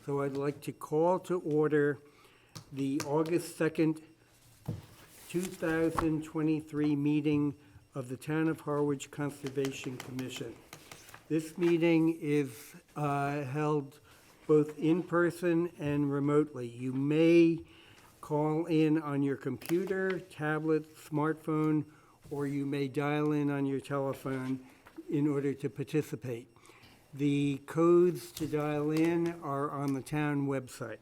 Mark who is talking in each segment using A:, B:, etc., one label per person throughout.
A: So I'd like to call to order the August 2nd, 2023 meeting of the Town of Harwich Conservation Commission. This meeting is held both in person and remotely. You may call in on your computer, tablet, smartphone, or you may dial in on your telephone in order to participate. The codes to dial in are on the town website.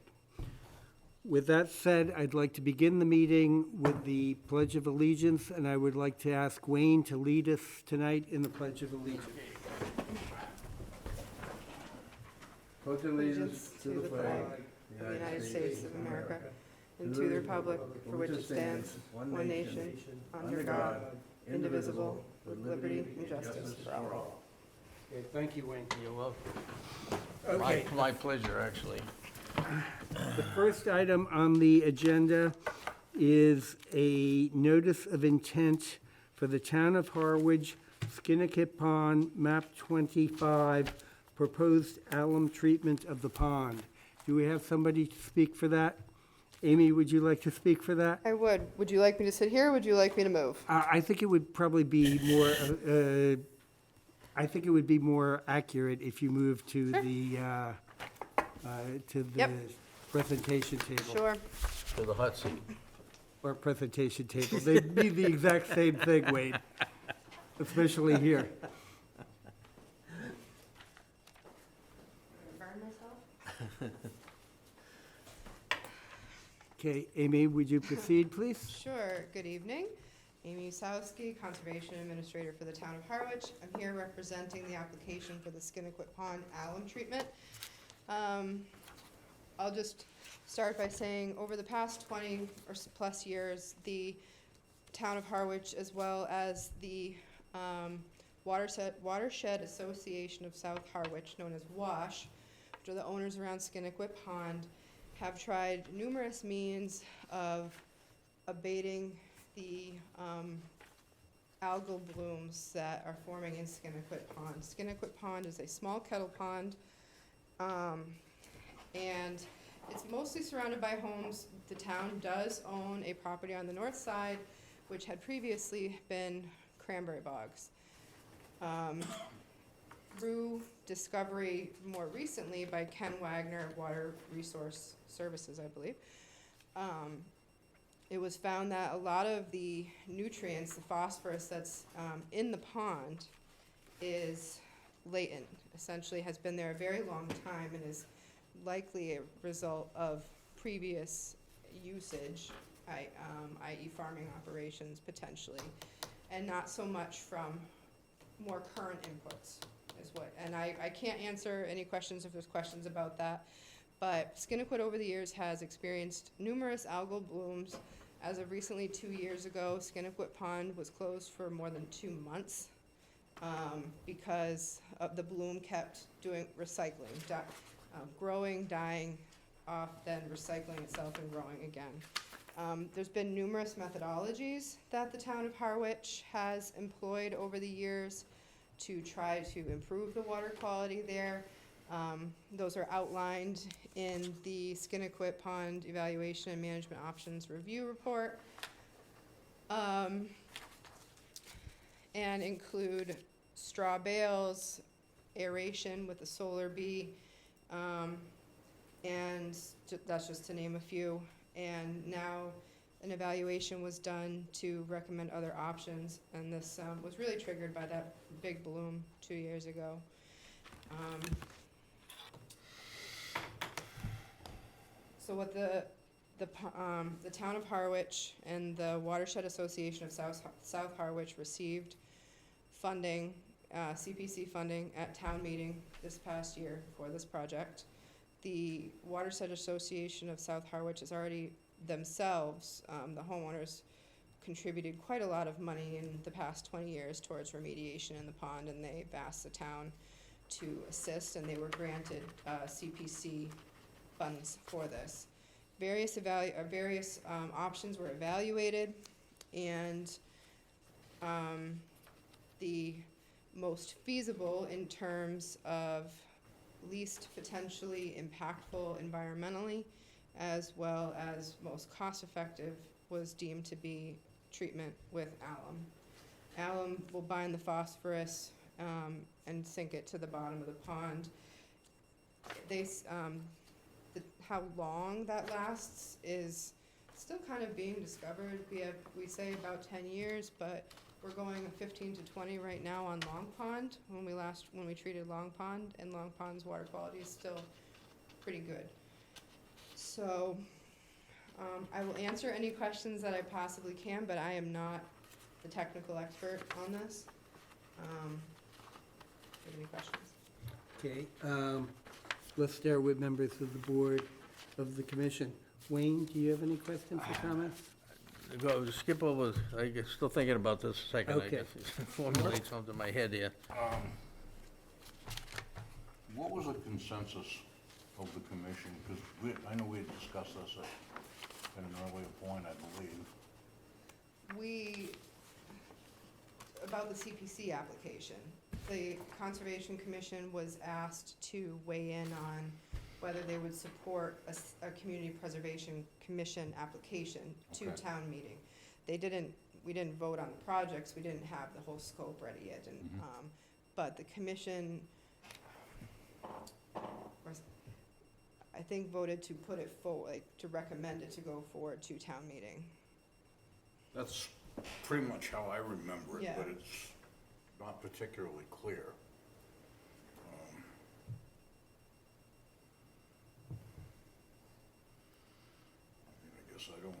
A: With that said, I'd like to begin the meeting with the Pledge of Allegiance, and I would like to ask Wayne to lead us tonight in the Pledge of Allegiance.
B: Pledge allegiance to the flag of the United States of America and to the republic for which it stands, one nation, under God, indivisible, with liberty and justice for all.
A: Okay, thank you, Wayne.
C: You're welcome.
A: Okay,
C: My pleasure, actually.
A: the first item on the agenda is a notice of intent for the Town of Harwich, Skinnaket Pond, map 25, proposed alum treatment of the pond. Do we have somebody to speak for that? Amy, would you like to speak for that?
B: I would. Would you like me to sit here, or would you like me to move?
A: I think it would probably be more, I think it would be more accurate if you move to the,
B: Yep.
A: presentation table.
B: Sure.
C: To the hot seat.
A: Or presentation table. They'd be the exact same thing, Wade, especially here.
B: Burn myself?
A: Okay, Amy, would you proceed, please?
B: Sure. Good evening. Amy Usowski, Conservation Administrator for the Town of Harwich. I'm here representing the application for the Skinnaquit Pond alum treatment. I'll just start by saying over the past 20 or plus years, the Town of Harwich, as well as the Watershed Association of South Harwich, known as WASH, which are the owners around Skinnaquit Pond, have tried numerous means of abating the algal blooms that are forming in Skinnaquit Pond. Skinnaquit Pond is a small kettle pond, and it's mostly surrounded by homes. The town does own a property on the north side, which had previously been cranberry bogs. Through discovery more recently by Ken Wagner of Water Resource Services, I believe, it was found that a lot of the nutrients, the phosphorus that's in the pond, is latent, essentially has been there a very long time and is likely a result of previous usage, i.e. farming operations potentially, and not so much from more current inputs is what, and I can't answer any questions if there's questions about that, but Skinnaquit over the years has experienced numerous algal blooms. As of recently 2 years ago, Skinnaquit Pond was closed for more than 2 months because of the bloom kept doing recycling, growing, dying off, then recycling itself and growing again. There's been numerous methodologies that the Town of Harwich has employed over the years to try to improve the water quality there. Those are outlined in the Skinnaquit Pond Evaluation and Management Options Review Report, and include straw bales, aeration with a solar bee, and that's just to name a few. And now an evaluation was done to recommend other options, and this was really triggered by that big bloom 2 years ago. So what the Town of Harwich and the Watershed Association of South Harwich received funding, CPC funding at town meeting this past year for this project. The Watershed Association of South Harwich has already themselves, the homeowners, contributed quite a lot of money in the past 20 years towards remediation in the pond, and they've asked the town to assist, and they were granted CPC funds for this. Various options were evaluated, and the most feasible in terms of least potentially impactful environmentally, as well as most cost-effective, was deemed to be treatment with alum. Alum will bind the phosphorus and sink it to the bottom of the pond. How long that lasts is still kind of being discovered. We say about 10 years, but we're going 15 to 20 right now on Long Pond. When we treated Long Pond, and Long Pond's water quality is still pretty good. So I will answer any questions that I possibly can, but I am not the technical expert on this. Do you have any questions?
A: Okay, let's start with members of the board of the commission. Wayne, do you have any questions or comments?
C: Go, skip over, I'm still thinking about this a second, I
A: Okay.
C: guess. Formulate something in my head here.
D: What was the consensus of the commission? Because I know we had discussed this at an earlier point, I believe.
B: About the CPC application, the Conservation Commission was asked to weigh in on whether they would support a Community Preservation Commission application to
D: Okay.
B: town meeting. We didn't vote on the projects, we didn't have the whole scope ready yet, and, but the commission, I think, voted to put it forward, like, to recommend it to go forward to town meeting.
D: That's pretty much how I remember it,
B: Yeah.
D: but it's not particularly clear. I guess I don't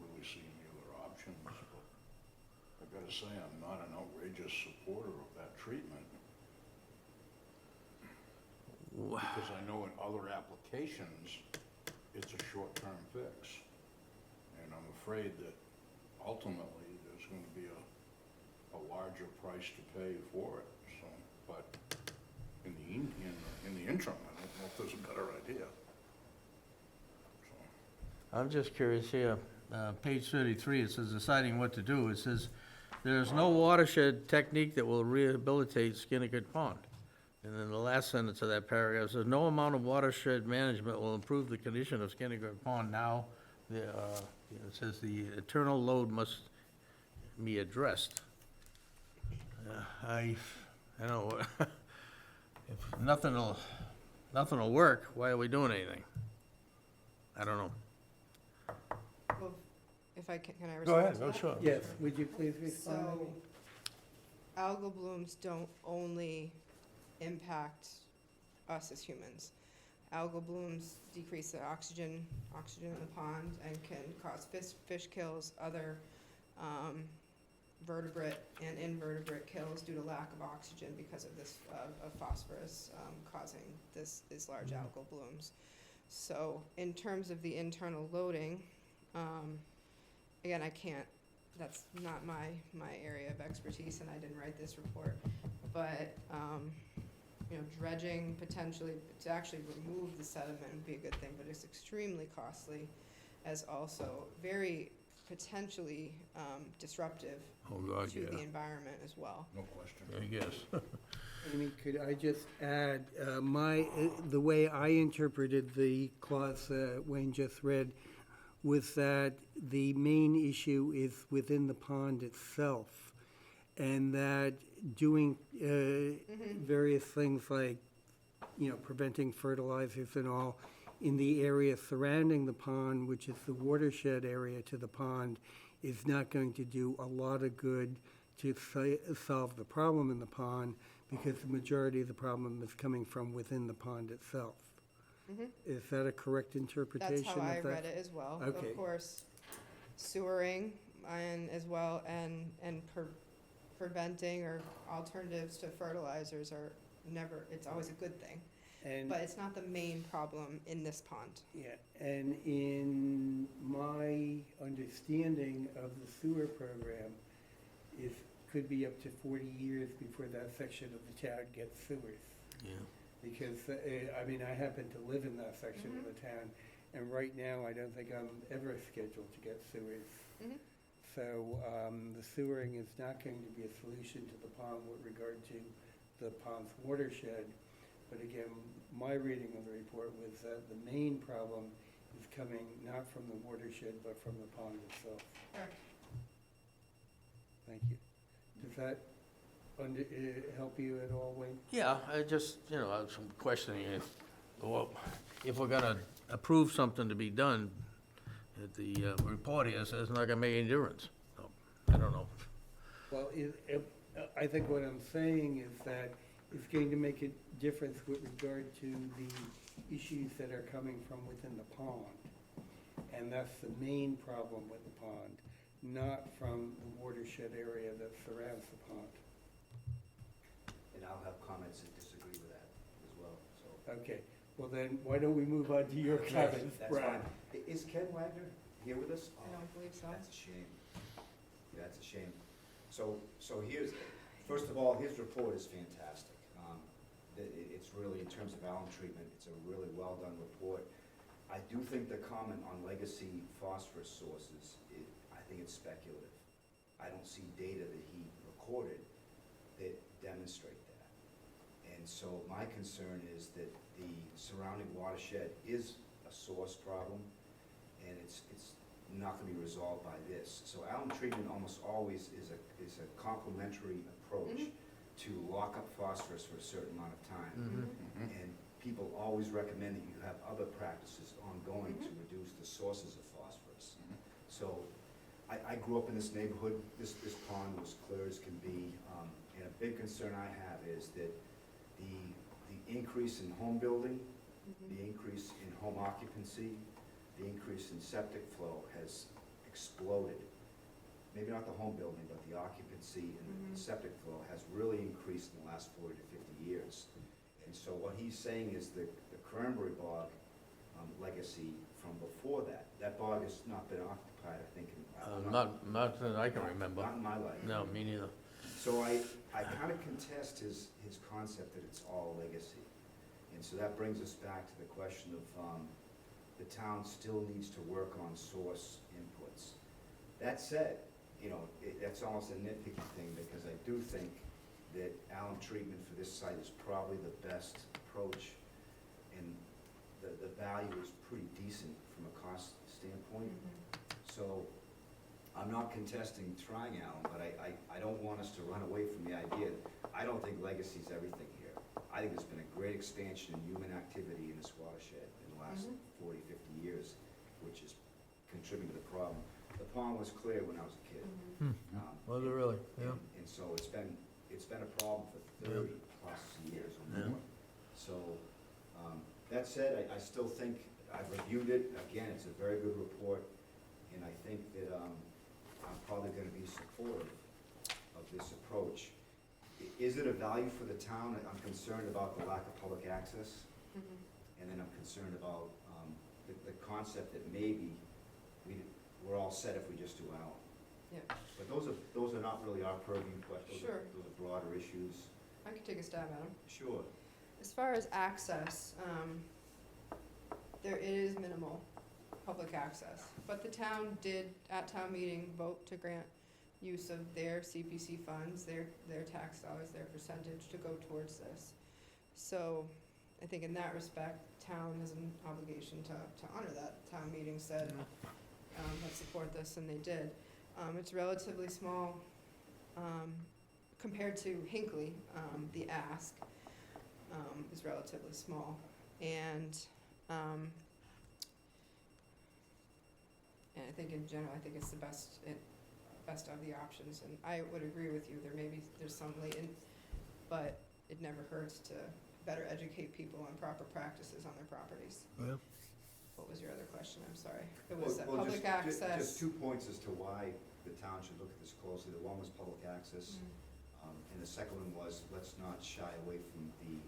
D: really see any other options, but I gotta say, I'm not an outrageous supporter of that treatment. Because I know in other applications, it's a short-term fix. And I'm afraid that ultimately, there's gonna be a larger price to pay for it, so, but in the interim, I don't know if there's a better idea. So,
C: I'm just curious here, page 33, it says deciding what to do. It says, there is no watershed technique that will rehabilitate Skinnacook Pond. And then the last sentence of that paragraph says, no amount of watershed management will improve the condition of Skinnacook Pond now. It says the eternal load must be addressed. I don't know, if nothing will work, why are we doing anything? I don't know.
B: Well, if I can I
C: Go
B: respond
C: ahead,
B: to
C: go
B: that?
C: sure.
A: Yes, would you please respond?
B: So, algal blooms don't only impact us as humans. Algal blooms decrease the oxygen in the pond and can cause fish kills, other vertebrate and invertebrate kills due to lack of oxygen because of this of phosphorus causing these large algal blooms. So in terms of the internal loading, again, I can't, that's not my area of expertise, and I didn't write this report, but dredging potentially to actually remove the sediment would be a good thing, but it's extremely costly, as also very potentially disruptive
C: Oh, God,
B: to the
C: yeah,
B: environment as well.
D: no question.
C: I guess.
A: Amy, could I just add, the way I interpreted the clause Wayne just read was that the main issue is within the pond itself, and that doing various things like, preventing fertilizers and all in the area surrounding the pond, which is the watershed area to the pond, is not going to do a lot of good to solve the problem in the pond, because the majority of the problem is coming from within the pond itself. Is that a correct interpretation
B: That's
A: of
B: how
A: that?
B: I read it as well.
A: Okay.
B: Of course, sewering and as well and preventing or alternatives to fertilizers are never, it's always a good thing.
A: And
B: But it's not the main problem in this pond.
A: yeah, and in my understanding of the sewer program, it could be up to 40 years before that section of the town gets sewers.
C: Yeah.
A: Because, I happen to live in that section of the town, and right now, I don't think I'm ever scheduled to get sewers.
B: Mhm.
A: So, the sewering is not going to be a solution to the pond with regard to the pond's watershed. But again, my reading of the report was that the main problem is coming not from the watershed, but from the pond itself.
B: Correct.
A: Thank you. Does that help you at all, Wayne?
C: Yeah, I just, I was questioning if we're gonna approve something to be done, that the report here says it's not gonna make any difference. So, I don't know.
A: Well, I think what I'm saying is that it's going to make a difference with regard to the issues that are coming from within the pond. And that's the main problem with the pond, not from the watershed area that surrounds the pond.
E: And I'll have comments that disagree with that as well, so.
A: Okay, well then, why don't we move on to your comments,
E: That's
A: Brad?
E: fine. Is Ken Wagner here with us?
B: I don't believe so.
E: That's a shame. Yeah, that's a shame. So here's, first of all, his report is fantastic. It's really, in terms of alum treatment, it's a really well-done report. I do think the comment on legacy phosphorus sources, I think it's speculative. I don't see data that he recorded that demonstrate that. And so my concern is that the surrounding watershed is a source problem, and it's not gonna be resolved by this. So alum treatment almost always is a complementary approach to lock up phosphorus for a certain amount of time. And people always recommend that you have other practices ongoing to reduce the sources of phosphorus. So I grew up in this neighborhood. This pond was clear as can be. And a big concern I have is that the increase in home building, the increase in home occupancy, the increase in septic flow has exploded. Maybe not the home building, but the occupancy and the septic flow has really increased in the last 40 to 50 years. And so what he's saying is the Cranberry Bog legacy from before that bog has not been occupied, I think,
C: Not that I can remember.
E: not in my life.
C: No, me neither.
E: So I kind of contest his concept that it's all legacy. And so that brings us back to the question of the town still needs to work on source inputs. That said, that's almost a nitpicky thing, because I do think that alum treatment for this site is probably the best approach, and the value is pretty decent from a cost standpoint. So I'm not contesting trying alum, but I don't want us to run away from the idea. I don't think legacy is everything here. I think there's been a great expansion in human activity in this watershed in the last 40, 50 years, which is contributing to the problem. The pond was clear when I was a kid.
C: Was it really? Yeah.
E: And so it's been a problem for 30 plus years or more. So, that said, I still think, I've reviewed it, again, it's a very good report, and I think that, I'm probably gonna be supportive of this approach. Is it a value for the town? I'm concerned about the lack of public access, and then I'm concerned about, the concept that maybe we're all set if we just do alum.
B: Yeah.
E: But those are not really our purview questions.
B: Sure.
E: Those are broader issues.
B: I could take a stab at them.
E: Sure.
B: As far as access, there is minimal public access, but the town did, at town meeting, vote to grant use of their CPC funds, their tax dollars, their percentage to go towards this. So, I think in that respect, town has an obligation to honor that. Town meeting said, let's support this, and they did. It's relatively small, compared to Hinckley, the ask, is relatively small, and I think in general, I think it's the best of the options, and I would agree with you, there's some latent, but it never hurts to better educate people on proper practices on their properties.
C: Yeah.
B: What was your other question? I'm sorry. It was
E: Well,
B: public
E: just
B: access.
E: 2 points as to why the town should look at this closely. The one was public access, and the second one was, let's not shy away from the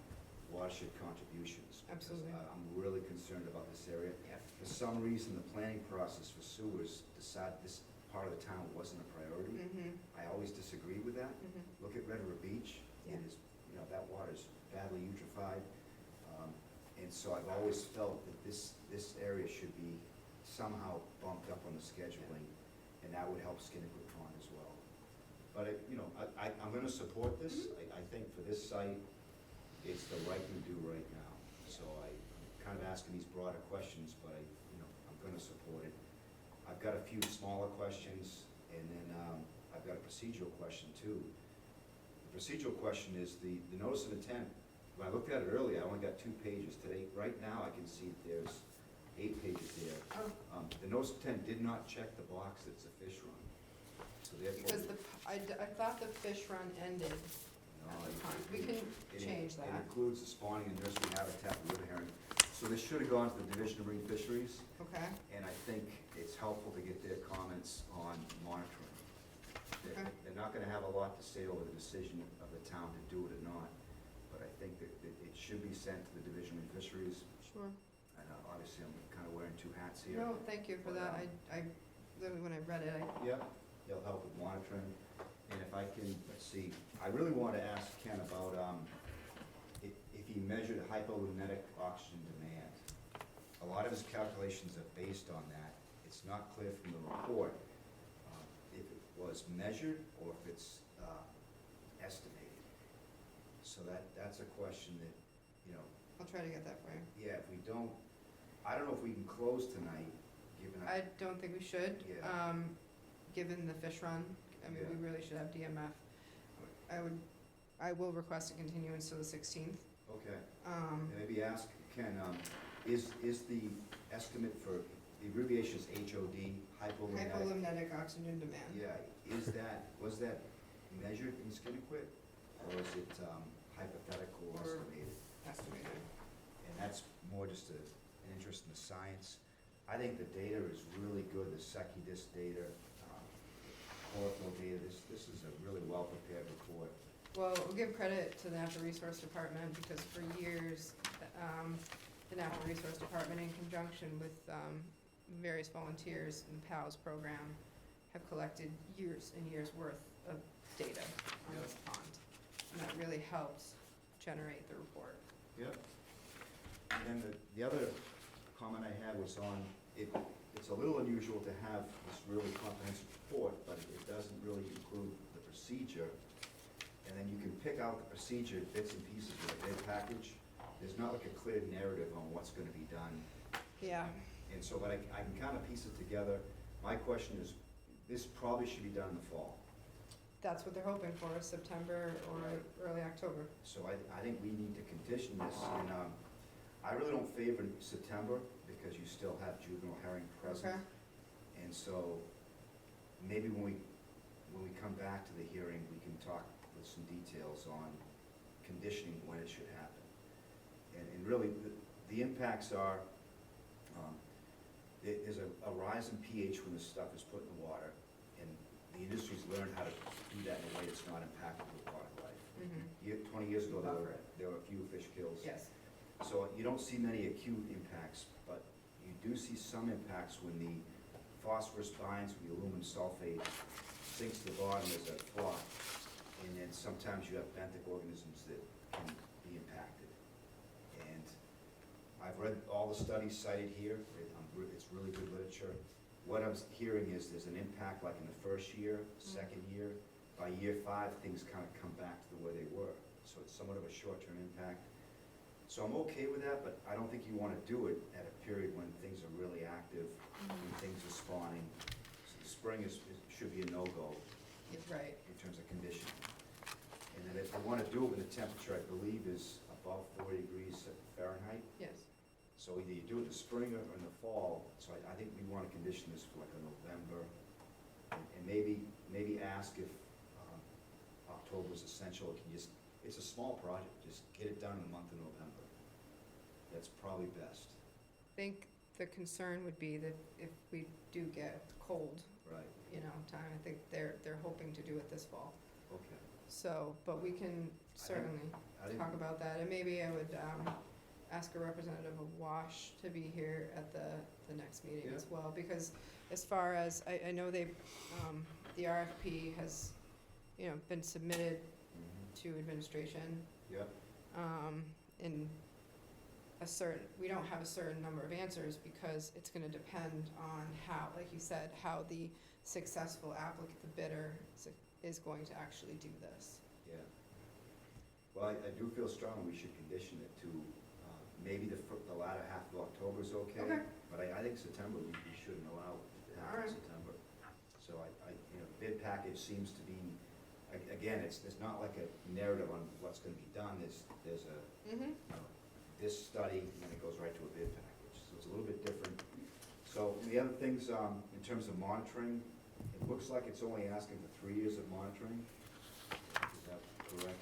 E: watershed contributions. because
B: Absolutely.
E: I'm really concerned about this area.
B: Yep.
E: For some reason, the planning process for sewers decided this part of the town wasn't a priority. I always disagree with that. Look at Red River Beach.
B: Yeah.
E: It is, that water is badly eutrophied. And so I've always felt that this area should be somehow bumped up on the scheduling, and that would help Skinnacook Pond as well. But, I'm gonna support this. I think for this site, it's the right thing to do right now. So I'm kind of asking these broader questions, but I'm gonna support it. I've got a few smaller questions, and then, I've got a procedural question too. The procedural question is the notice of intent. When I looked at it earlier, I only got 2 pages. Today, right now, I can see there's 8 pages there.
B: Oh.
E: The notice of intent did not check the box that's a fish run. So therefore.
B: Because I thought the fish run ended
E: No,
B: at the
E: it-
B: time. We can
E: it-
B: change
E: It
B: that.
E: includes the spawning and nursery habitat for river herring. So this should have gone to the Division of Marine Fisheries,
B: Okay,
E: and I think it's helpful to get their comments on monitoring.
B: Okay.
E: They're not gonna have a lot to say over the decision of the town to do it or not, but I think that it should be sent to the Division of Marine Fisheries.
B: sure.
E: And obviously, I'm kind of wearing 2 hats here.
B: No, thank you for that. I literally, when I read it,
E: Yep, they'll help with monitoring. And if I can, let's see, I really want to ask Ken about, if he measured hypoluminetic oxygen demand. A lot of his calculations are based on that. It's not clear from the report, if it was measured or if it's, estimated. So that's a question that,
B: I'll try to get that for you.
E: yeah, if we don't, I don't know if we can close tonight, given.
B: I don't think we should,
E: Yeah.
B: given the fish run. I mean, we
E: Yeah.
B: really should have DMF. I will request a continuance to the 16th.
E: Okay. And maybe ask Ken, is the estimate for, the abbreviation is HOD, hypoluminetic?
B: Hypoluminetic oxygen demand.
E: Yeah, was that measured in Skinnequit, or is it hypothetical or
B: Or-
E: estimated?
B: Estimated.
E: And that's more just an interest in the science. I think the data is really good, the SecuDis data, chlorophyll data, this is a really well-prepared report.
B: Well, we'll give credit to the Natural Resource Department, because for years, the Natural Resource Department, in conjunction with various volunteers in the PALS program, have collected years and years' worth of data on this pond. And that really helps generate the report.
E: Yep. And then the other comment I had was on, it's a little unusual to have this really comprehensive report, but it doesn't really include the procedure. And then you can pick out the procedure, bits and pieces of the bid package. There's not like a clear narrative on what's gonna be done.
B: Yeah,
E: And so, but I can kind of piece it together. My question is, this probably should be done in the fall.
B: that's what they're hoping for, September or early October.
E: So I think we need to condition this, and I really don't favor September, because you still have juvenile herring present.
B: Okay.
E: And so, maybe when we come back to the hearing, we can talk with some details on conditioning when it should happen. And really, the impacts are, there's a rise in pH when this stuff is put in the water, and the industry's learned how to do that in a way that's not impactful to aquatic life. 20 years ago,
B: Buffer it.
E: there were a few fish kills.
B: Yes,
E: So you don't see many acute impacts, but you do see some impacts when the phosphorus binds with the aluminum sulfate, sinks to the bottom as a clot, and then sometimes you have benthic organisms that can be impacted. And I've read all the studies cited here, it's really good literature. What I'm hearing is there's an impact like in the first year, second year. By year 5, things kind of come back to the way they were. So it's somewhat of a short-term impact. So I'm okay with that, but I don't think you want to do it at a period when things are really active, when things are spawning. So the spring should be a no-go
B: right.
E: in terms of conditioning. And then if you want to do it when the temperature, I believe, is above 40 degrees Fahrenheit,
B: Yes,
E: so either you do it in the spring or in the fall. So I think we want to condition this for like a November, and maybe ask if October is essential. It can just, it's a small project, just get it done in the month of November. That's probably best.
B: I think the concern would be that if we do get cold,
E: Right,
B: time, I think they're hoping to do it this fall.
E: okay.
B: So, but we can certainly
E: I didn't,
B: talk about that, and maybe I would ask a representative of WASH to be here at the next meeting as well, because as far as, I know they, the RFP has, been submitted to administration,
E: Yep,
B: in we don't have a certain number of answers, because it's gonna depend on how, like you said, how the successful applicant, the bidder, is going to actually do this.
E: yeah. Well, I do feel strongly we should condition it to maybe the latter half of October is okay.
B: Okay.
E: But I think September, we shouldn't allow it to happen
B: Alright.
E: in September. So bid package seems to be, again, it's not like a narrative on what's gonna be done, there's a, this study, and then it goes right to a bid package, so it's a little bit different. So the other things, in terms of monitoring, it looks like it's only asking for 3 years of monitoring. Is that correct?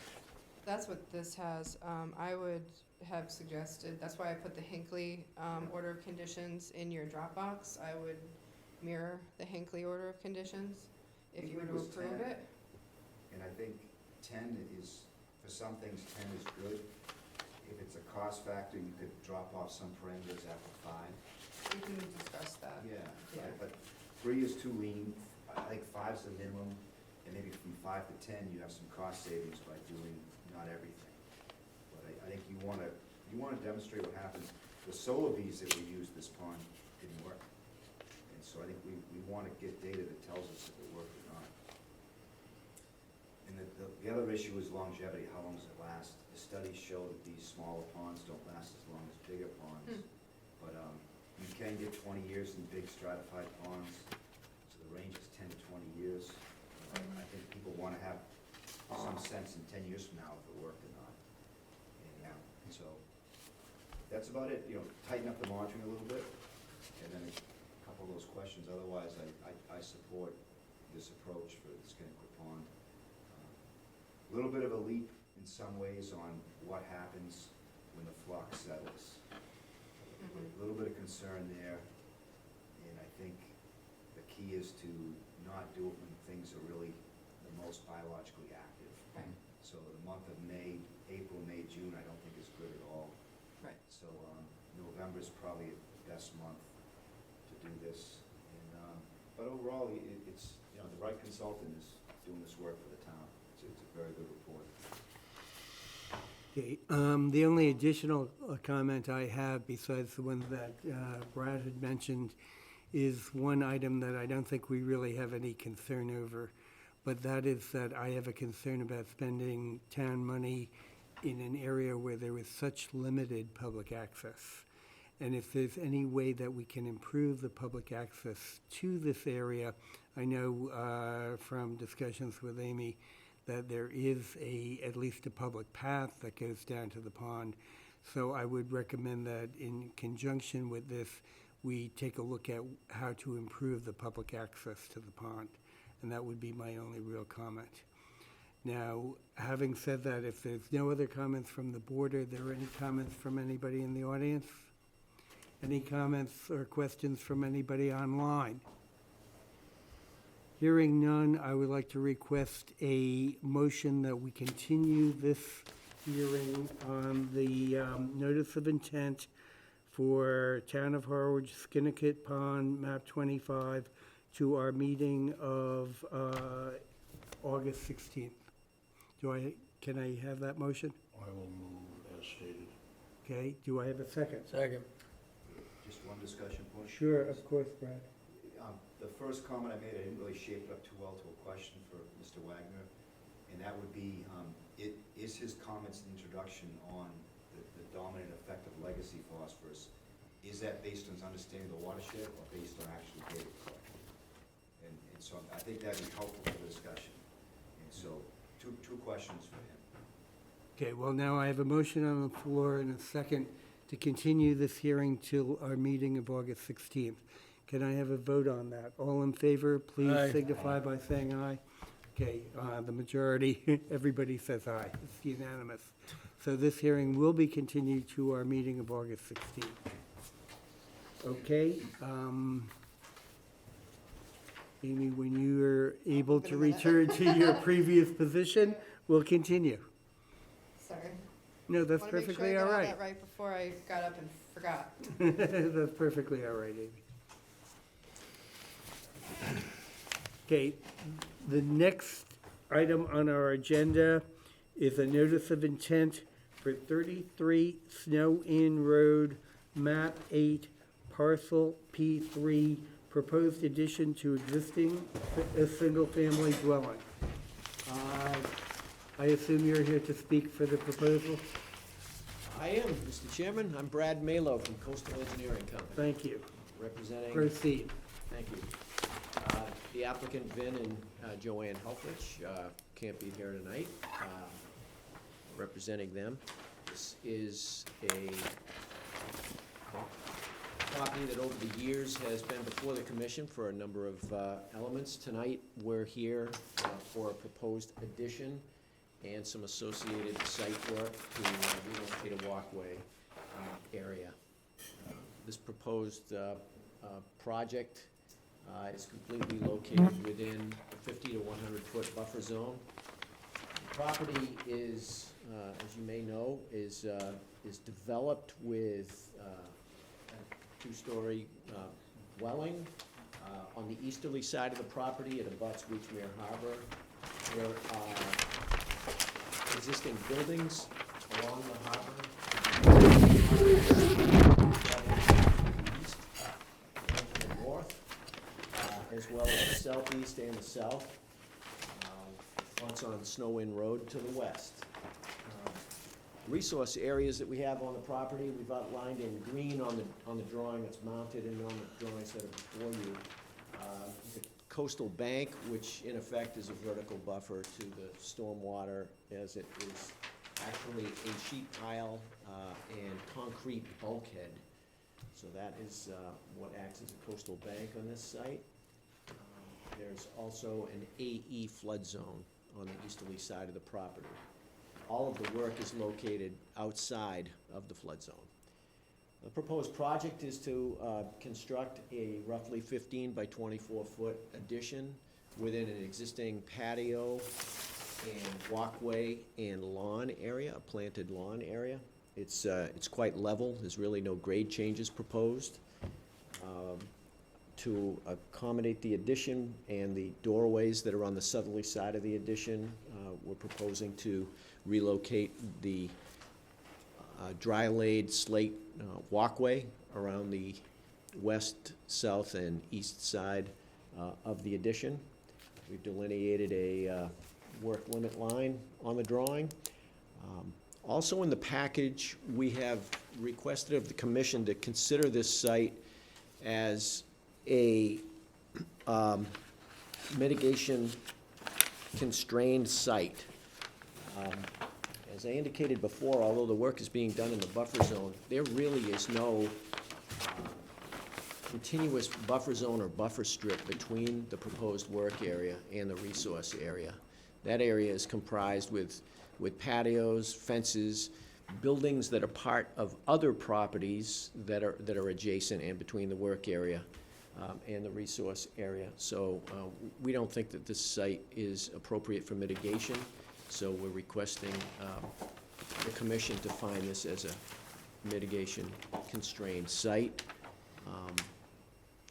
B: That's what this has. I would have suggested, that's why I put the Hinckley, order of conditions in your Dropbox. I would mirror the Hinckley order of conditions if you were to
E: Hinckley was
B: approve
E: 10.
B: it.
E: And I think 10 is, for some things, 10 is good. If it's a cost factor, you could drop off some parameters after 5.
B: We can discuss that.
E: Yeah,
B: Yeah.
E: but 3 is too lean. I think 5's the minimum, and maybe from 5 to 10, you have some cost savings by doing not everything. But I think you wanna demonstrate what happens. The solar bees that we used this pond didn't work. And so I think we wanna get data that tells us if it worked or not. And the other issue is longevity, how long does it last? The studies show that these smaller ponds don't last as long as bigger ponds. But you can get 20 years in big stratified ponds, so the range is 10 to 20 years. I think people wanna have some sense in 10 years from now if it worked or not. And so, that's about it, tighten up the monitoring a little bit, and then a couple of those questions. Otherwise, I support this approach for the Skinnaquit Pond. A little bit of a leap in some ways on what happens when the flux settles. A little bit of concern there, and I think the key is to not do it when things are really the most biologically active.
B: Right.
E: So the month of May, April, May, June, I don't think is good at all.
B: Right.
E: So November's probably the best month to do this. And but overall, it's, the right consultant is doing this work for the town. It's a very good report.
A: Okay, the only additional comment I have besides the one that Brad had mentioned is one item that I don't think we really have any concern over, but that is that I have a concern about spending town money in an area where there is such limited public access. And if there's any way that we can improve the public access to this area, I know from discussions with Amy that there is at least a public path that goes down to the pond. So I would recommend that in conjunction with this, we take a look at how to improve the public access to the pond. And that would be my only real comment. Now, having said that, if there's no other comments from the board, are there any comments from anybody in the audience? Any comments or questions from anybody online? Hearing none, I would like to request a motion that we continue this hearing on the notice of intent for Town of Harwich, Skinnaquit Pond, map 25, to our meeting of August 16th. Can I have that motion?
D: I will move as stated.
A: Okay, do I have a second?
C: Second.
E: Just one discussion point.
A: Sure, of course, Brad.
E: The first comment I made, I didn't really shape it up too well to a question for Mr. Wagner, and that would be, is his comments in the introduction on the dominant effect of legacy phosphorus, is that based on his understanding of the watershed or based on actual data collection? And so I think that'd be helpful for the discussion. And so, two questions for him.
A: Okay, well, now I have a motion on the floor and a second to continue this hearing till our meeting of August 16th. Can I have a vote on that? All in favor, please
C: Aye.
A: signify by saying aye. Okay, the majority, everybody says aye. It's unanimous. So this hearing will be continued to our meeting of August 16th. Okay, Amy, when you are able to return to your previous position, we'll continue.
B: Sorry.
A: No, that's
B: Want to make sure I
A: perfectly
B: got
A: all
B: all
A: right.
B: that right before I got up and forgot.
A: That's perfectly all right, Amy. Okay, the next item on our agenda is a notice of intent for 33 Snow Inn Road, map 8, parcel P3, proposed addition to existing single-family dwelling. I assume you're here to speak for the proposal?
F: I am, Mr. Chairman. I'm Brad Malo from Coastal Engineering Company,
A: Thank you.
F: representing,
A: Proceed.
F: thank you. The applicant, Vin and Joanne Helfrich, can't be here tonight, representing them. This is a property that over the years has been before the commission for a number of elements. Tonight, we're here for a proposed addition and some associated site work to relocate a walkway area. This proposed project is completely located within a 50 to 100-foot buffer zone. The property is, as you may know, is developed with a two-story dwelling. On the easterly side of the property, it abuts Reachmere Harbor. There are existing buildings along the harbor. East and to the north, as well as the southeast and the south. Fronts on Snow Inn Road to the west. Resource areas that we have on the property, we've outlined in green on the drawing that's mounted and on the drawings that are before you. The coastal bank, which in effect is a vertical buffer to the stormwater, as it is actually a sheet pile and concrete bulkhead. So that is what acts as a coastal bank on this site. There's also an AE flood zone on the easterly side of the property. All of the work is located outside of the flood zone. The proposed project is to construct a roughly 15 by 24-foot addition within an existing patio and walkway and lawn area, a planted lawn area. It's quite level. There's really no grade changes proposed. To accommodate the addition and the doorways that are on the southerly side of the addition, we're proposing to relocate the dry-laid slate walkway around the west, south, and east side of the addition. We've delineated a work limit line on the drawing. Also in the package, we have requested of the commission to consider this site as a mitigation constrained site. As I indicated before, although the work is being done in the buffer zone, there really is no continuous buffer zone or buffer strip between the proposed work area and the resource area. That area is comprised with patios, fences, buildings that are part of other properties that are adjacent and between the work area and the resource area. So we don't think that this site is appropriate for mitigation, so we're requesting the commission to find this as a mitigation constrained site.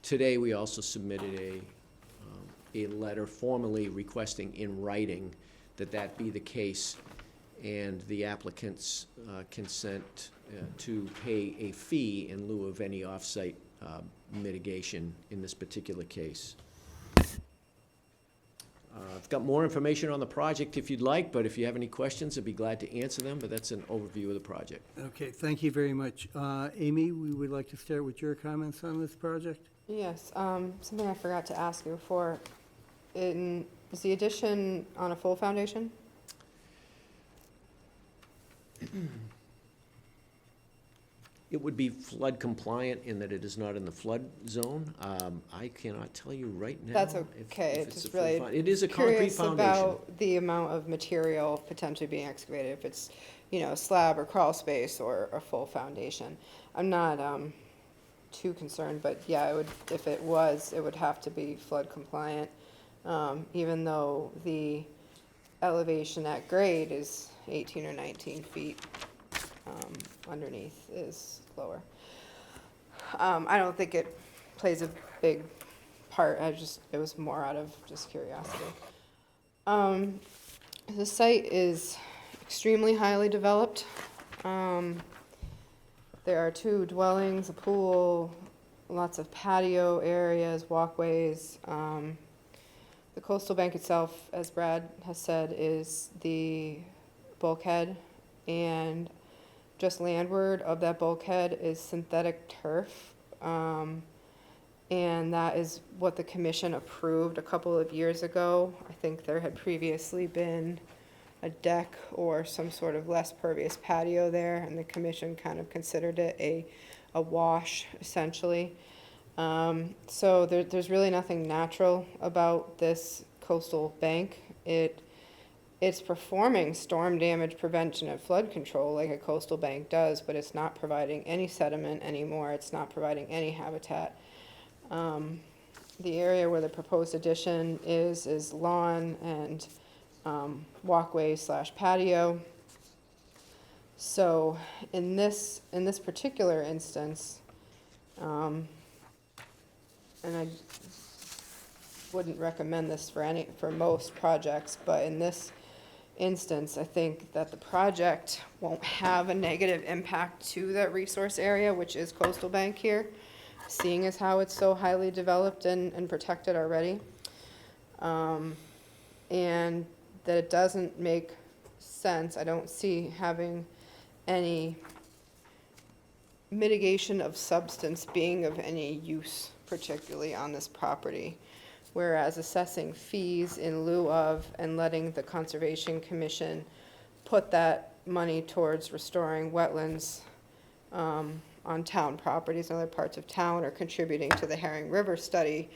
F: Today, we also submitted a letter formally requesting in writing that be the case, and the applicant's consent to pay a fee in lieu of any off-site mitigation in this particular case. I've got more information on the project if you'd like, but if you have any questions, I'd be glad to answer them, but that's an overview of the project.
A: Okay, thank you very much. Amy, we would like to start with your comments on this project.
B: Yes, something I forgot to ask you before. Is the addition on a full foundation?
F: It would be flood compliant in that it is not in the flood zone. I cannot tell you right now.
B: That's
F: if
B: okay,
F: it's
B: just
F: a full
B: really
F: it is a concrete
B: Curious
F: foundation.
B: about the amount of material potentially being excavated, if it's, a slab or crawl space or a full foundation. I'm not too concerned, but yeah, if it was, it would have to be flood compliant, even though the elevation at grade is 18 or 19 feet underneath is lower. I don't think it plays a big part. It was more out of just curiosity. The site is extremely highly developed. There are 2 dwellings, a pool, lots of patio areas, walkways. The coastal bank itself, as Brad has said, is the bulkhead, and just landward of that bulkhead is synthetic turf. And that is what the commission approved a couple of years ago. I think there had previously been a deck or some sort of less pervious patio there, and the commission kind of considered it a wash, essentially. So there's really nothing natural about this coastal bank. It's performing storm damage prevention and flood control like a coastal bank does, but it's not providing any sediment anymore. It's not providing any habitat. The area where the proposed addition is lawn and walkway / patio. So in this particular instance, and I wouldn't recommend this for most projects, but in this instance, I think that the project won't have a negative impact to that resource area, which is coastal bank here, seeing as how it's so highly developed and protected already. And that it doesn't make sense, I don't see having any mitigation of substance being of any use, particularly on this property. Whereas assessing fees in lieu of and letting the Conservation Commission put that money towards restoring wetlands on town properties and other parts of town, or contributing to the Herring River study,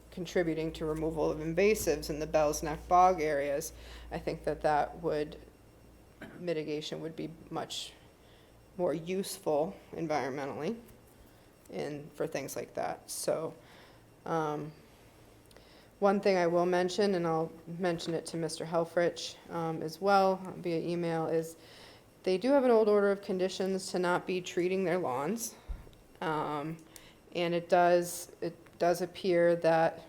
B: contributing to removal of invasives in the Bell's Neck bog areas, I think mitigation would be much more useful environmentally and for things like that. So one thing I will mention, and I'll mention it to Mr. Helfrich as well via email, is they do have an old order of conditions to not be treating their lawns. And it does appear that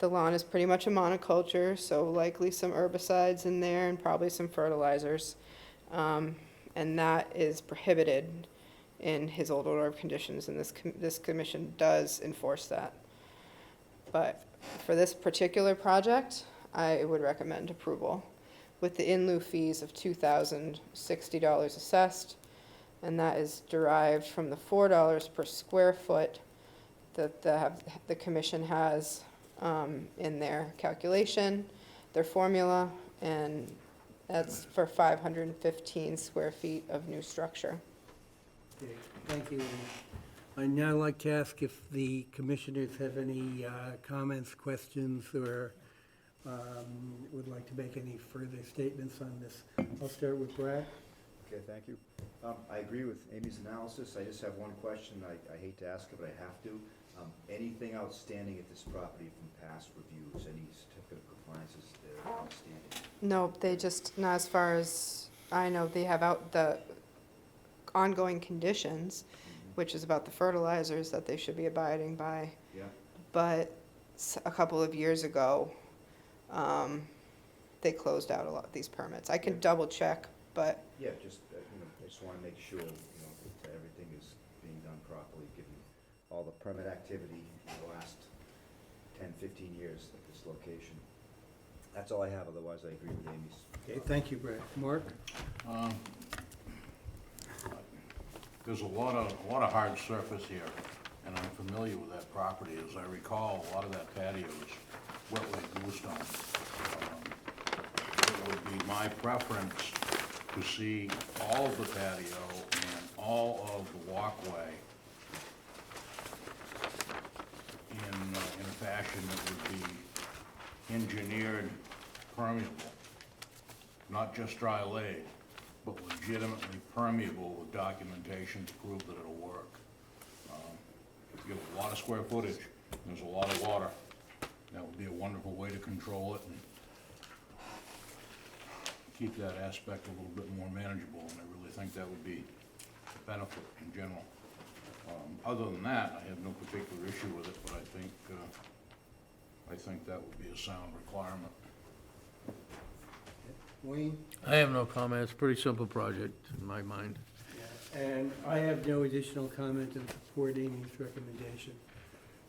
B: the lawn is pretty much a monoculture, so likely some herbicides in there and probably some fertilizers. And that is prohibited in his old order of conditions, and this commission does enforce that. But for this particular project, I would recommend approval with the in lieu fees of $2,060 assessed, and that is derived from the $4 per square foot that the commission has in their calculation, their formula, and that's for 515 square feet of new structure.
A: Okay, thank you. I'd now like to ask if the commissioners have any comments, questions, or would like to make any further statements on this. I'll start with Brad.
E: Okay, thank you. I agree with Amy's analysis. I just have one question. I hate to ask it, but I have to. Anything outstanding at this property from past reviews? Any certificate of compliances that are outstanding?
B: No, they just, not as far as I know, they have out the ongoing conditions, which is about the fertilizers that they should be abiding by.
E: Yeah.
B: But a couple of years ago, they closed out a lot of these permits. I can double check, but
E: Yeah, just, I just want to make sure, that everything is being done properly, given all the permit activity in the last 10, 15 years at this location. That's all I have, otherwise I agree with Amy's.
A: Okay, thank you, Brad. Mark?
D: There's a lot of hard surface here, and I'm familiar with that property. As I recall, a lot of that patio is wetland bluestone. It would be my preference to see all of the patio and all of the walkway in a fashion that would be engineered permeable, not just dry laid, but legitimately permeable with documentation to prove that it'll work. You have a lot of square footage, there's a lot of water. That would be a wonderful way to control it and keep that aspect a little bit more manageable, and I really think that would be a benefit in general. Other than that, I have no particular issue with it, but I think that would be a sound requirement.
A: Wayne?
C: I have no comment. It's a pretty simple project in my mind.
A: And I have no additional comment in support Amy's recommendation.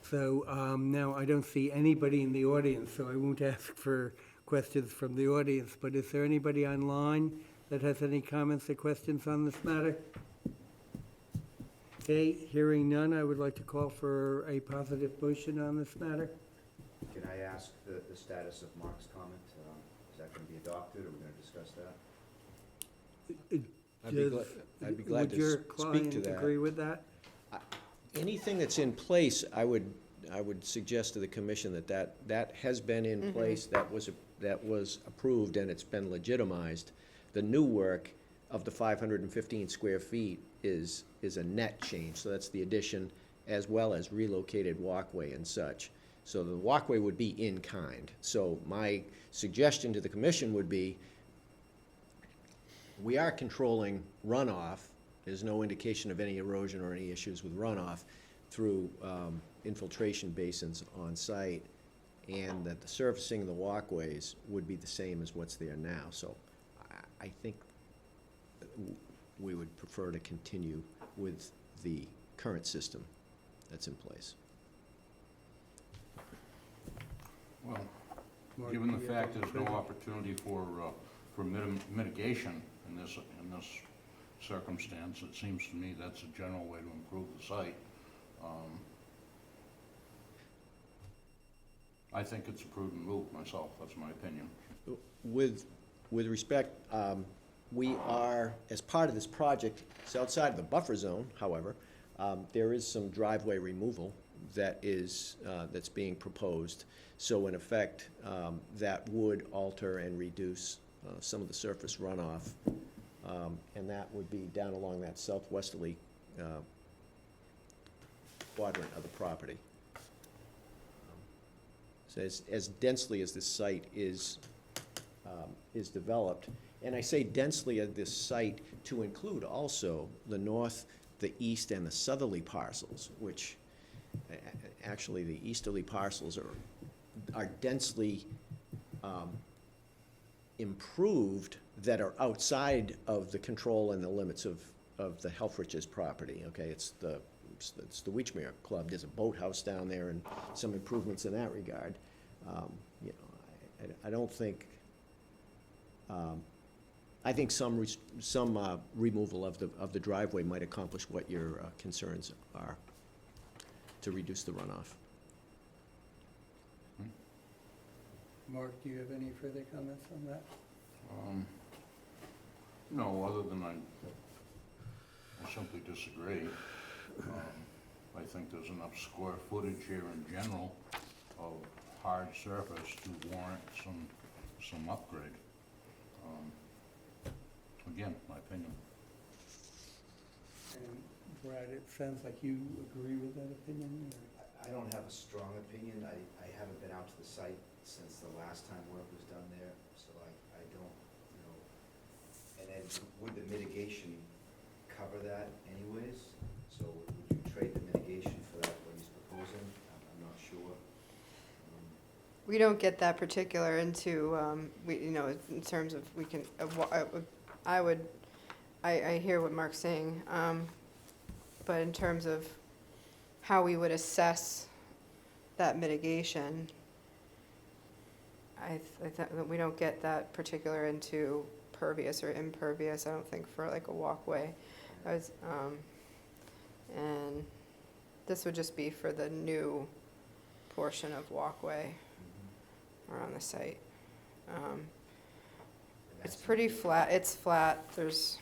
A: So now I don't see anybody in the audience, so I won't ask for questions from the audience, but is there anybody online that has any comments or questions on this matter? Okay, hearing none, I would like to call for a positive motion on this matter.
E: Can I ask the status of Mark's comment? Is that gonna be adopted, or we're gonna discuss that?
F: I'd be glad
A: Would your
F: to speak to
A: client
F: that.
A: agree with that?
F: Anything that's in place, I would suggest to the commission that has been in place, that was approved, and it's been legitimized. The new work of the 515 square feet is a net change, so that's the addition as well as relocated walkway and such. So the walkway would be in kind. So my suggestion to the commission would be, we are controlling runoff. There's no indication of any erosion or any issues with runoff through infiltration basins on site, and that the surfacing of the walkways would be the same as what's there now. So I think we would prefer to continue with the current system that's in place.
D: Well,
A: Mark,
D: given the
A: do you have
D: fact there's
A: any
D: no
A: further-
D: opportunity for mitigation in this circumstance, it seems to me that's a general way to improve the site. I think it's a prudent move myself, that's my opinion.
F: With respect, we are, as part of this project, it's outside of the buffer zone, however, there is some driveway removal that is, that's being proposed. So in effect, that would alter and reduce some of the surface runoff, and that would be down along that southwesterly quadrant of the property. So as densely as this site is developed, and I say densely of this site to include also the north, the east, and the southerly parcels, which actually the easterly parcels are densely improved, that are outside of the control and the limits of the Helfrich's property, okay? It's the Weechmere Club. There's a boathouse down there and some improvements in that regard. You know, I don't think, I think some removal of the driveway might accomplish what your concerns are, to reduce the runoff.
A: Mark, do you have any further comments on that?
D: No, other than I simply disagree. I think there's enough square footage here in general of hard surface to warrant some upgrade. Again, my opinion.
A: And Brad, it sounds like you agree with that opinion, or?
E: I don't have a strong opinion. I haven't been out to the site since the last time work was done there, so I don't, you know. And then would the mitigation cover that anyways? So would you trade the mitigation for that, what he's proposing? I'm not sure.
B: We don't get that particular into, you know, in terms of, we can, I hear what Mark's saying, but in terms of how we would assess that mitigation, I thought that we don't get that particular into pervious or impervious, I don't think, for like a walkway. And this would just be for the new portion of walkway around the site. It's pretty flat, it's flat, there's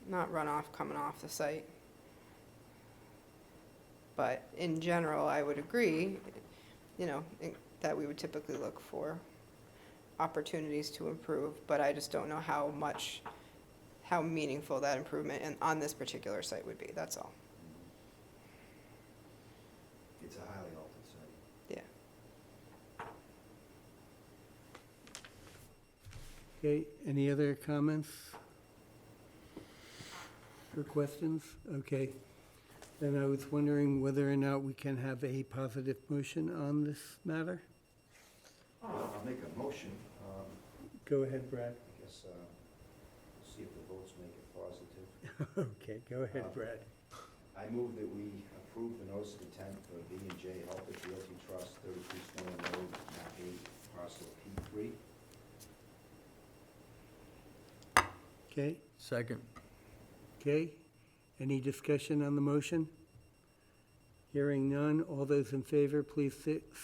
B: not runoff coming off the site. But in general, I would agree, you know, that we would typically look for opportunities to improve, but I just don't know how meaningful that improvement on this particular site would be, that's all.
E: It's a highly altered site.
B: Yeah.
A: Okay, any other comments or questions? Okay, then I was wondering whether or not we can have a positive motion on this matter?
E: I'll make a motion.
A: Go ahead, Brad.
E: I guess, we'll see if the votes make it positive.
A: Okay, go ahead, Brad.
E: I move that we approve the notice of intent for B&J Helfrich Realty Trust, 33 Stone Road, map 8, parcel P3.
A: Okay,
C: Second.
A: okay. Any discussion on the motion? Hearing none. All those in favor, please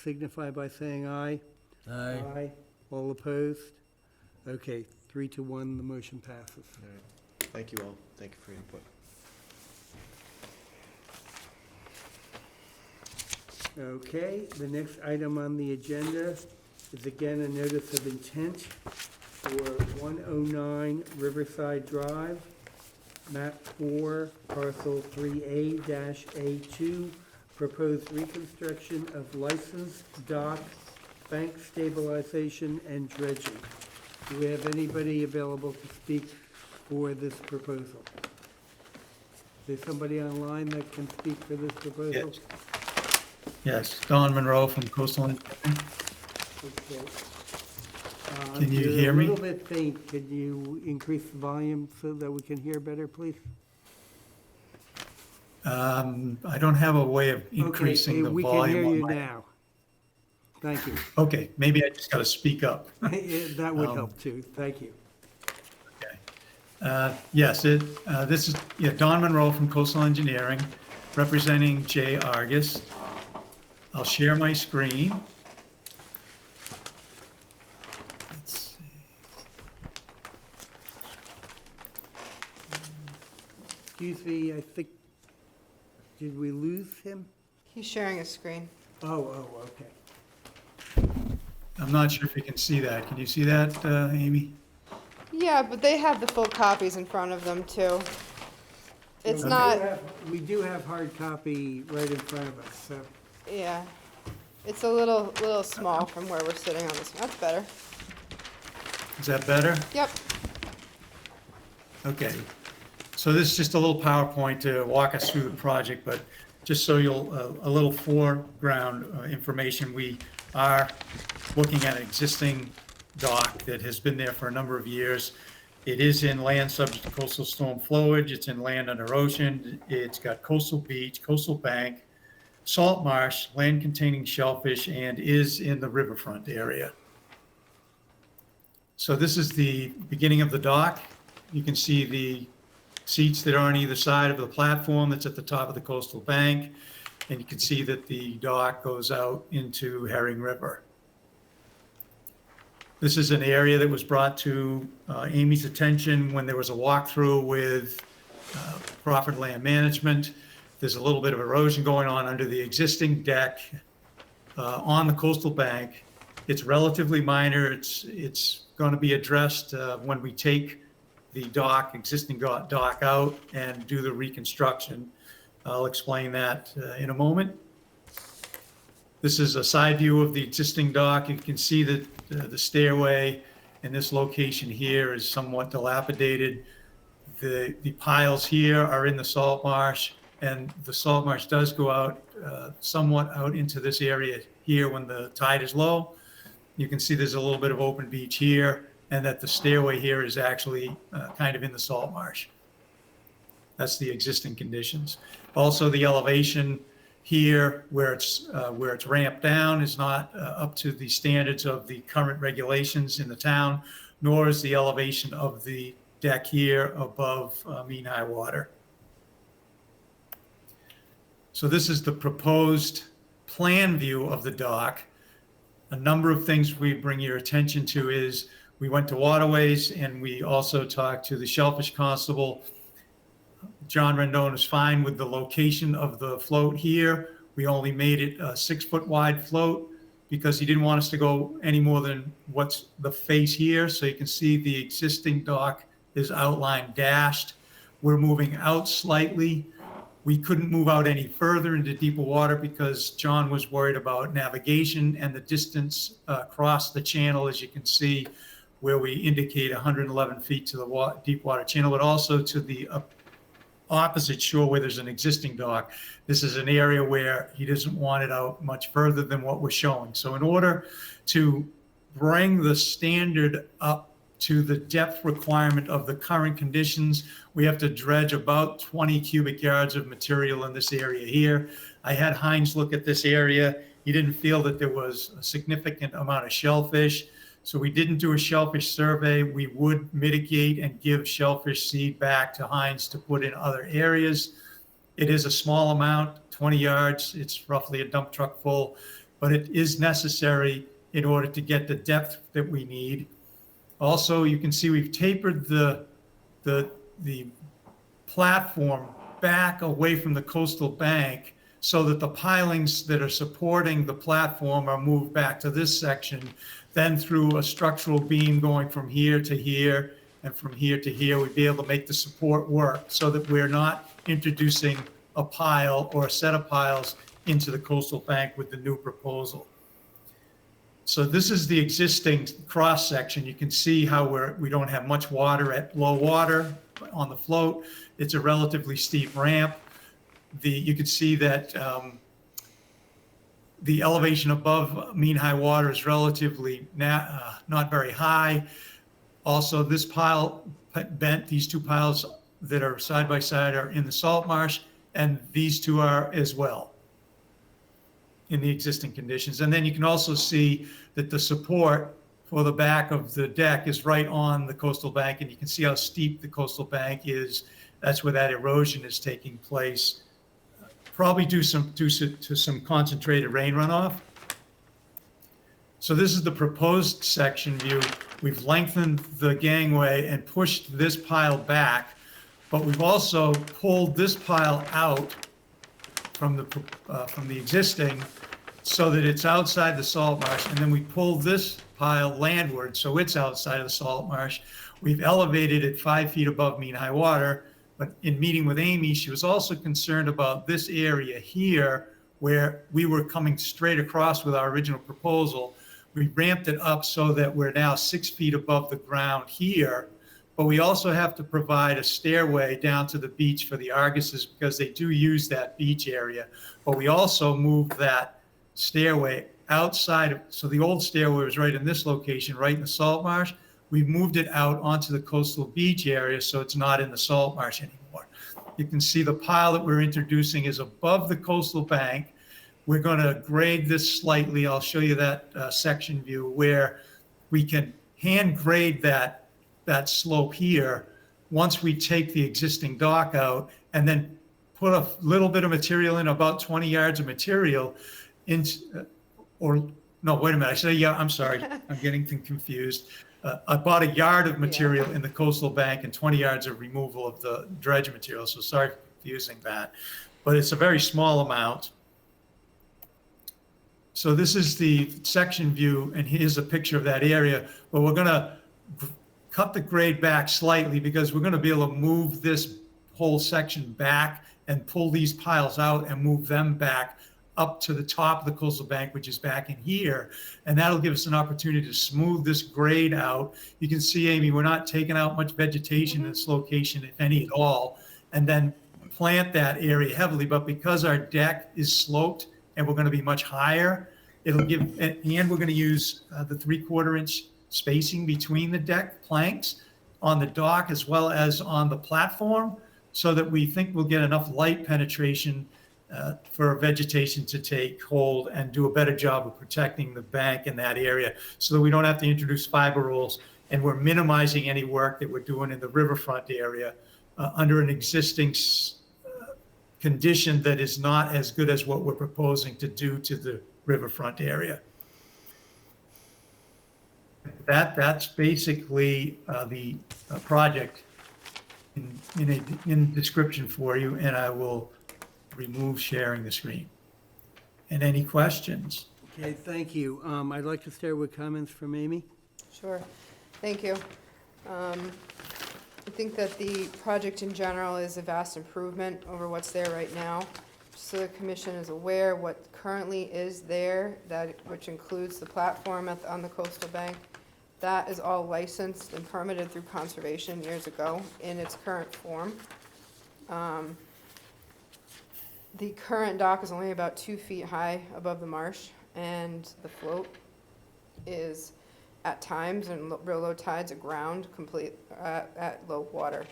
A: signify by saying aye.
C: Aye.
A: All opposed? Okay, 3-1, the motion passes.
F: All right. Thank you all. Thank you for your input.
A: Okay, the next item on the agenda is again a notice of intent for 109 Riverside Drive, map 4, parcel 3A-A2, proposed reconstruction of licensed dock, bank stabilization, and dredging. Do we have anybody available to speak for this proposal? Is there somebody online that can speak for this proposal?
G: Yes. Yes, Don Monroe from Coastal Engineering.
A: Okay.
G: Can you
A: You're
G: hear me?
A: a little bit faint. Can you increase the volume so that we can hear better, please?
G: I don't have a way of increasing the
A: We can
G: volume.
A: hear
G: on
A: you
G: my-
A: now. Thank you.
G: Okay, maybe I just got to speak up.
A: That would help too. Thank you.
G: Okay. Yes, this is Don Monroe from Coastal Engineering, representing J. Argus. I'll share my screen. Let's see.
A: Excuse me, I think, did we lose him?
B: He's sharing a screen.
A: Oh, okay.
G: I'm not sure if you can see that. Can you see that, Amy?
B: Yeah, but they have the full copies in front of them too. It's
A: We do
B: not,
A: have- We do have hard copy right in front of us, so.
B: yeah. It's a little small from where we're sitting on this. That's better.
G: Is that better?
B: Yep.
G: Okay, so this is just a little PowerPoint to walk us through the project, but just so you'll, a little foreground information, we are looking at an existing dock that has been there for a number of years. It is in land subject to coastal storm flowage, it's in land under ocean, it's got coastal beach, coastal bank, salt marsh, land containing shellfish, and is in the riverfront area. So this is the beginning of the dock. You can see the seats that are on either side of the platform that's at the top of the coastal bank. And you can see that the dock goes out into Herring River. This is an area that was brought to Amy's attention when there was a walkthrough with Crawford Land Management. There's a little bit of erosion going on under the existing deck on the coastal bank. It's relatively minor. It's going to be addressed when we take the existing dock out and do the reconstruction. I'll explain that in a moment. This is a side view of the existing dock. You can see that the stairway in this location here is somewhat dilapidated. The piles here are in the salt marsh, and the salt marsh does go out somewhat out into this area here when the tide is low. You can see there's a little bit of open beach here, and that the stairway here is actually kind of in the salt marsh. That's the existing conditions. Also, the elevation here, where it's ramped down, is not up to the standards of the current regulations in the town, nor is the elevation of the deck here above mean high water. So this is the proposed plan view of the dock. A number of things we bring your attention to is we went to Waterways and we also talked to the Shellfish Constable. John Rendon is fine with the location of the float here. We only made it a 6-foot wide float because he didn't want us to go any more than what's the face here. So you can see the existing dock is outlined dashed. We're moving out slightly. We couldn't move out any further into deeper water because John was worried about navigation and the distance across the channel, as you can see, where we indicate 111 feet to the deep water channel, but also to the opposite shore where there's an existing dock. This is an area where he doesn't want it out much further than what we're showing. So in order to bring the standard up to the depth requirement of the current conditions, we have to dredge about 20 cubic yards of material in this area here. I had Heinz look at this area. He didn't feel that there was a significant amount of shellfish. So we didn't do a shellfish survey. We would mitigate and give shellfish seed back to Heinz to put in other areas. It is a small amount, 20 yards. It's roughly a dump truck full, but it is necessary in order to get the depth that we need. Also, you can see we've tapered the platform back away from the coastal bank so that the pilings that are supporting the platform are moved back to this section, then through a structural beam going from here to here and from here to here, we'd be able to make the support work so that we're not introducing a pile or a set of piles into the coastal bank with the new proposal. So this is the existing cross section. You can see how we don't have much water at low water on the float. It's a relatively steep ramp. You can see that the elevation above mean high water is relatively not very high. Also, this pile bent, these two piles that are side by side are in the salt marsh, and these two are as well in the existing conditions. And then you can also see that the support for the back of the deck is right on the coastal bank, and you can see how steep the coastal bank is. That's where that erosion is taking place. Probably due to some concentrated rain runoff. So this is the proposed section view. We've lengthened the gangway and pushed this pile back, but we've also pulled this pile out from the existing so that it's outside the salt marsh, and then we pull this pile landward so it's outside of the salt marsh. We've elevated it 5 feet above mean high water, but in meeting with Amy, she was also concerned about this area here where we were coming straight across with our original proposal. We ramped it up so that we're now 6 feet above the ground here, but we also have to provide a stairway down to the beach for the Arguses because they do use that beach area. But we also moved that stairway outside so the old stairway was right in this location, right in the salt marsh. We've moved it out onto the coastal beach area so it's not in the salt marsh anymore. You can see the pile that we're introducing is above the coastal bank. We're going to grade this slightly. I'll show you that section view where we can hand grade that slope here once we take the existing dock out and then put a little bit of material in, about 20 yards of material no, wait a minute. I say, yeah, I'm sorry. I'm getting confused. About a yard of material in the coastal bank and 20 yards of removal of the dredge material. So sorry for confusing that, but it's a very small amount. So this is the section view, and here's a picture of that area, but we're going to cut the grade back slightly because we're going to be able to move this whole section back and pull these piles out and move them back up to the top of the coastal bank, which is back in here. And that'll give us an opportunity to smooth this grade out. You can see, Amy, we're not taking out much vegetation in this location, if any at all, and then plant that area heavily. But because our deck is sloped and we're going to be much higher, it'll give, and we're going to use the 3/4 inch spacing between the deck planks on the dock as well as on the platform so that we think we'll get enough light penetration for vegetation to take hold and do a better job of protecting the bank in that area so that we don't have to introduce fiber rolls, and we're minimizing any work that we're doing in the riverfront area under an existing condition that is not as good as what we're proposing to do to the riverfront area. That's basically the project in description for you, and I will remove sharing the screen. And any questions?
A: Okay, thank you. I'd like to start with comments from Amy.
B: Sure, thank you. I think that the project in general is a vast improvement over what's there right now. So the commission is aware what currently is there, which includes the platform on the coastal bank. That is all licensed and permitted through conservation years ago in its current form. The current dock is only about 2 feet high above the marsh, and the float is at times and real low tides aground at low water.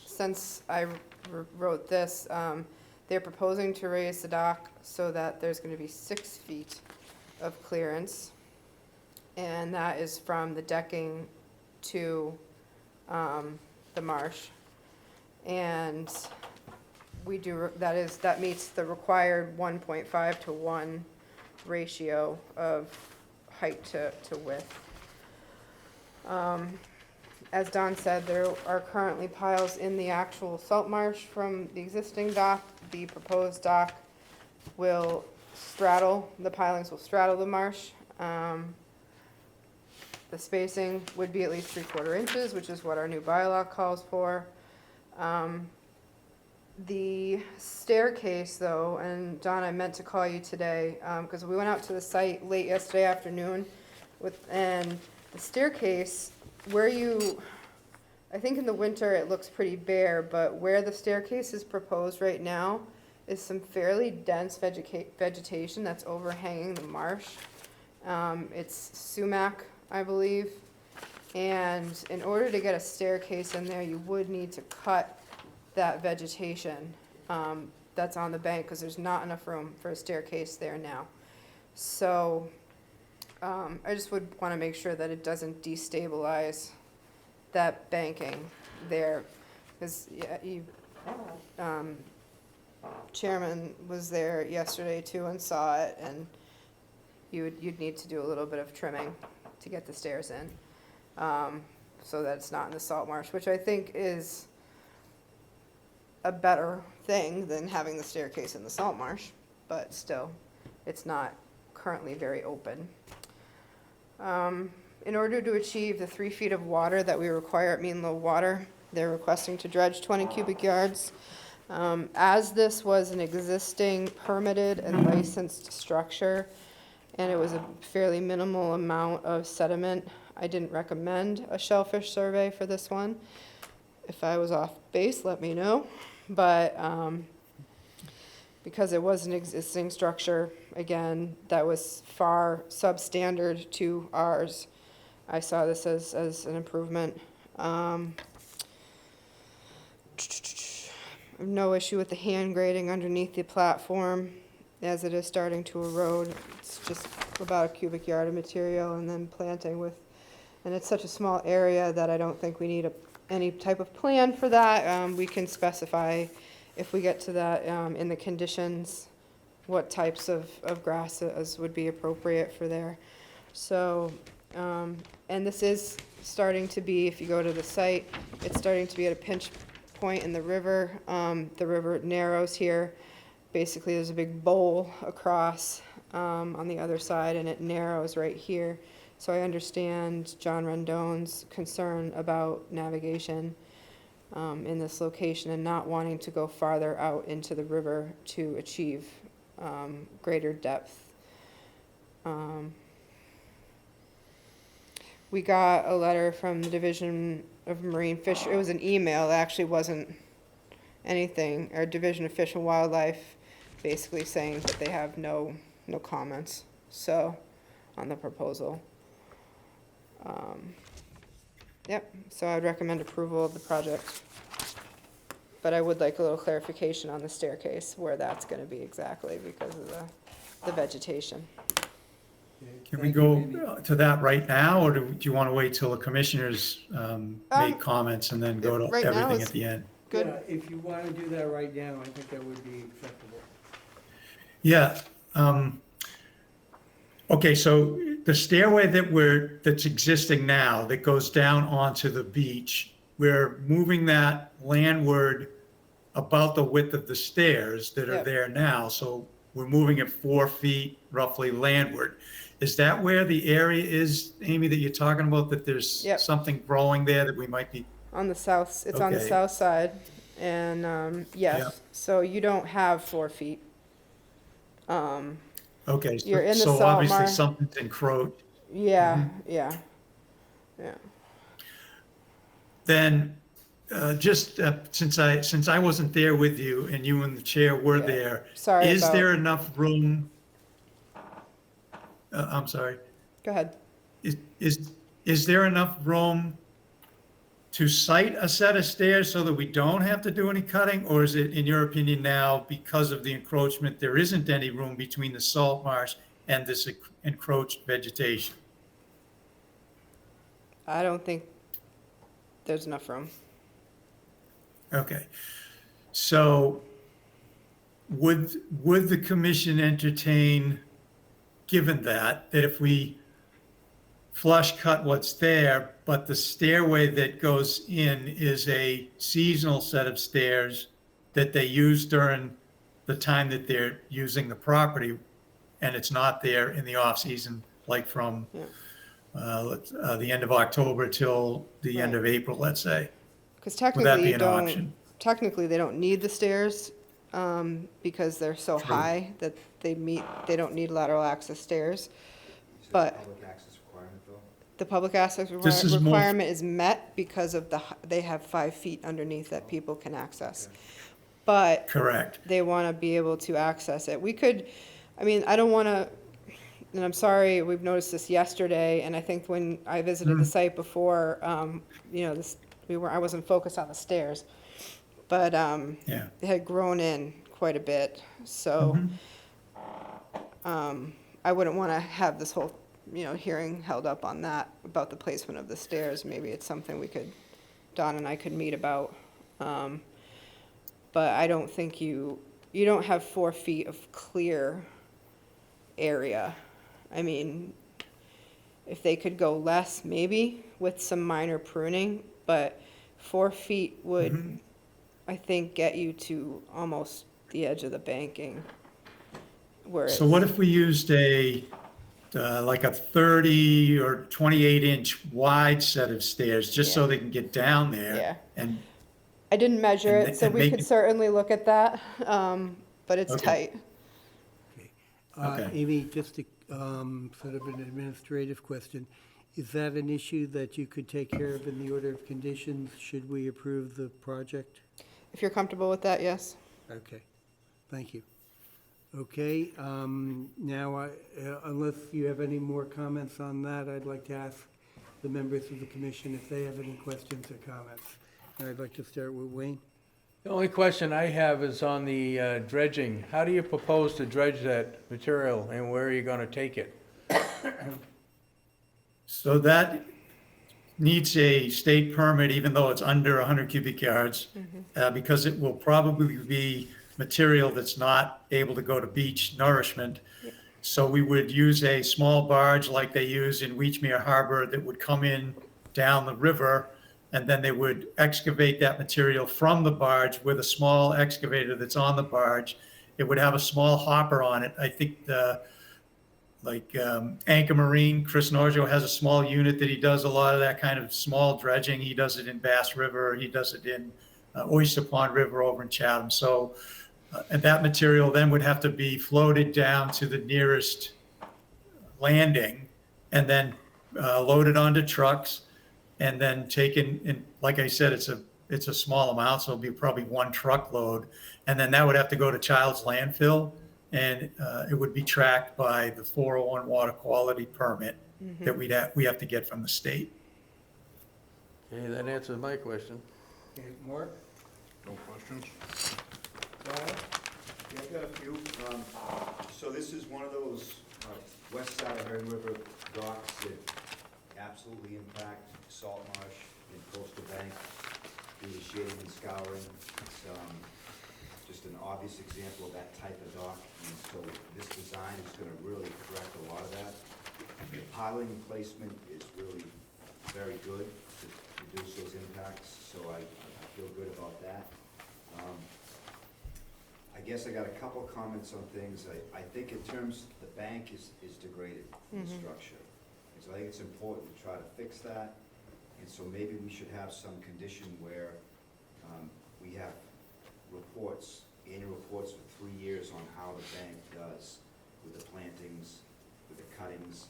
B: Since I wrote this, they're proposing to raise the dock so that there's going to be 6 feet of clearance. and that is from the decking to the marsh. And we do, that meets the required 1.5 to 1 ratio of height to width. As Don said, there are currently piles in the actual salt marsh from the existing dock. The proposed dock will straddle, the pilings will straddle the marsh. The spacing would be at least 3/4 inches, which is what our new bylaw calls for. The staircase though, and Don, I meant to call you today, because we went out to the site late yesterday afternoon and the staircase, I think in the winter it looks pretty bare, but where the staircase is proposed right now is some fairly dense vegetation that's overhanging the marsh. It's sumac, I believe, and in order to get a staircase in there, you would need to cut that vegetation that's on the bank, because there's not enough room for a staircase there now. So I just would want to make sure that it doesn't destabilize that banking there, because Chairman was there yesterday too and saw it, and you'd need to do a little bit of trimming to get the stairs in, so that it's not in the salt marsh, which I think is a better thing than having the staircase in the salt marsh, but still, it's not currently very open. In order to achieve the 3 feet of water that we require at mean low water, they're requesting to dredge 20 cubic yards. As this was an existing permitted and licensed structure, and it was a fairly minimal amount of sediment, I didn't recommend a shellfish survey for this one. If I was off base, let me know. But because it was an existing structure, again, that was far substandard to ours, I saw this as an improvement. No issue with the hand grading underneath the platform as it is starting to erode. It's just about a cubic yard of material and then planting with, and it's such a small area that I don't think we need any type of plan for that. We can specify if we get to that in the conditions, what types of grasses would be appropriate for there. So, and this is starting to be, if you go to the site, it's starting to be at a pinch point in the river. The river narrows here. Basically, there's a big bowl across on the other side, and it narrows right here. So I understand John Rendon's concern about navigation in this location and not wanting to go farther out into the river to achieve greater depth. We got a letter from the Division of Marine Fish. It was an email. It actually wasn't anything. Our Division of Fish and Wildlife basically saying that they have no comments, so, on the proposal. Yep, so I'd recommend approval of the project. But I would like a little clarification on the staircase, where that's gonna be exactly because of the vegetation.
G: Can we go to that right now, or do you want to wait till the commissioners make comments and then go to
B: right now
G: everything
B: is
G: at the end?
B: Good.
A: Yeah, if you want to do that right now, I think that would be acceptable.
G: Yeah. Okay, so the stairway that's existing now that goes down onto the beach, we're moving that landward about the width of the stairs that are
B: Yep.
G: there now. So we're moving it 4 feet roughly landward. Is that where the area is, Amy, that you're talking about, that there's
B: Yep.
G: something growing there that we might be?
B: On the south, it's on the
G: Okay.
B: south side, and, yes,
G: Yep.
B: so you don't have 4 feet.
G: Okay,
B: You're in the
G: so
B: salt
G: obviously
B: marsh.
G: something's encroached.
B: Yeah, yeah.
G: Then, since I wasn't there with you and you and the chair were
B: Yeah.
G: there,
B: Sorry
G: is
B: about-
G: there enough room? I'm sorry.
B: Go ahead.
G: Is there enough room to site a set of stairs so that we don't have to do any cutting? Or is it, in your opinion now, because of the encroachment, there isn't any room between the salt marsh and this encroached vegetation?
B: I don't think there's enough room.
G: Okay. So would the commission entertain, given that if we flush cut what's there, but the stairway that goes in is a seasonal set of stairs that they use during the time that they're using the property, and it's not there in the off-season, like from
B: Yeah.
G: the end of October till the end
B: Right.
G: of April, let's say?
B: Because
G: Would that
B: technically
G: be
B: you
G: an
B: don't,
G: option?
B: technically they don't need the stairs, because they're so
G: True.
B: high that they don't need lateral access stairs.
E: Is it a
B: But-
E: public access requirement though?
B: The public access
G: This is more-
B: requirement is met because of they have 5 feet underneath that people can access. But
G: Correct.
B: they want to be able to access it. We could, I mean, I don't want to, and I'm sorry, we've noticed this yesterday, and I think when I visited the site before, you know, I wasn't focused on the stairs. But
G: Yeah.
B: it had grown in quite a bit, so I wouldn't want to have this whole, you know, hearing held up on that, about the placement of the stairs. Maybe it's something we could, Don and I could meet about. But I don't think you don't have 4 feet of clear area. I mean, if they could go less, maybe, with some minor pruning, but 4 feet would, I think, get you to almost the edge of the banking. Where
G: So what if we used like a 30 or 28-inch wide set of stairs, just so
B: Yeah.
G: they can get down there?
B: Yeah.
G: And,
B: I didn't measure
G: And
B: it, so
G: and
B: we
G: make
B: could
G: it-
B: certainly look at that, but it's
G: Okay.
B: tight.
G: Okay.
A: Amy, just a, sort of an administrative question. Is that an issue that you could take care of in the order of conditions, should we approve the project?
B: If you're comfortable with that, yes?
A: Okay, thank you. Okay, now, unless you have any more comments on that, I'd like to ask the members of the commission if they have any questions or comments. And I'd like to start with Wayne.
C: The only question I have is on the dredging. How do you propose to dredge that material, and where are you gonna take it?
G: so that needs a state permit, even though it's under 100 cubic yards, because it will probably be material that's not able to go to beach nourishment. So we would use a small barge like they use in Weechmere Harbor that would come in down the river, and then they would excavate that material from the barge with a small excavator that's on the barge. It would have a small hopper on it. I think Anchor Marine, Chris Norjo has a small unit that he does a lot of that kind of small dredging. He does it in Bass River, he does it in Oyster Pond River over in Chatham. So, and that material then would have to be floated down to the nearest landing and then loaded onto trucks and then taken, and like I said, it's a small amount, so it'll be probably 1 truckload. And then that would have to go to Child's landfill, and it would be tracked by the 401 water quality permit that we have to get from the state.
C: Okay, that answers my question.
A: Okay, Mark?
D: No questions?
E: Yeah, I've got a few. So this is one of those west side of Hardin River docks that absolutely impact salt marsh and coastal bank due to shading and scouring. It's just an obvious example of that type of dock, and so this design is gonna really correct a lot of that. The piling placement is really very good to reduce those impacts, so I feel good about that. I guess I got a couple of comments on things. I think in terms, the bank is degraded in the structure. And so I think it's important to try to fix that. And so maybe we should have some condition where we have reports, annual reports for 3 years on how the bank does with the plantings, with the cuttings.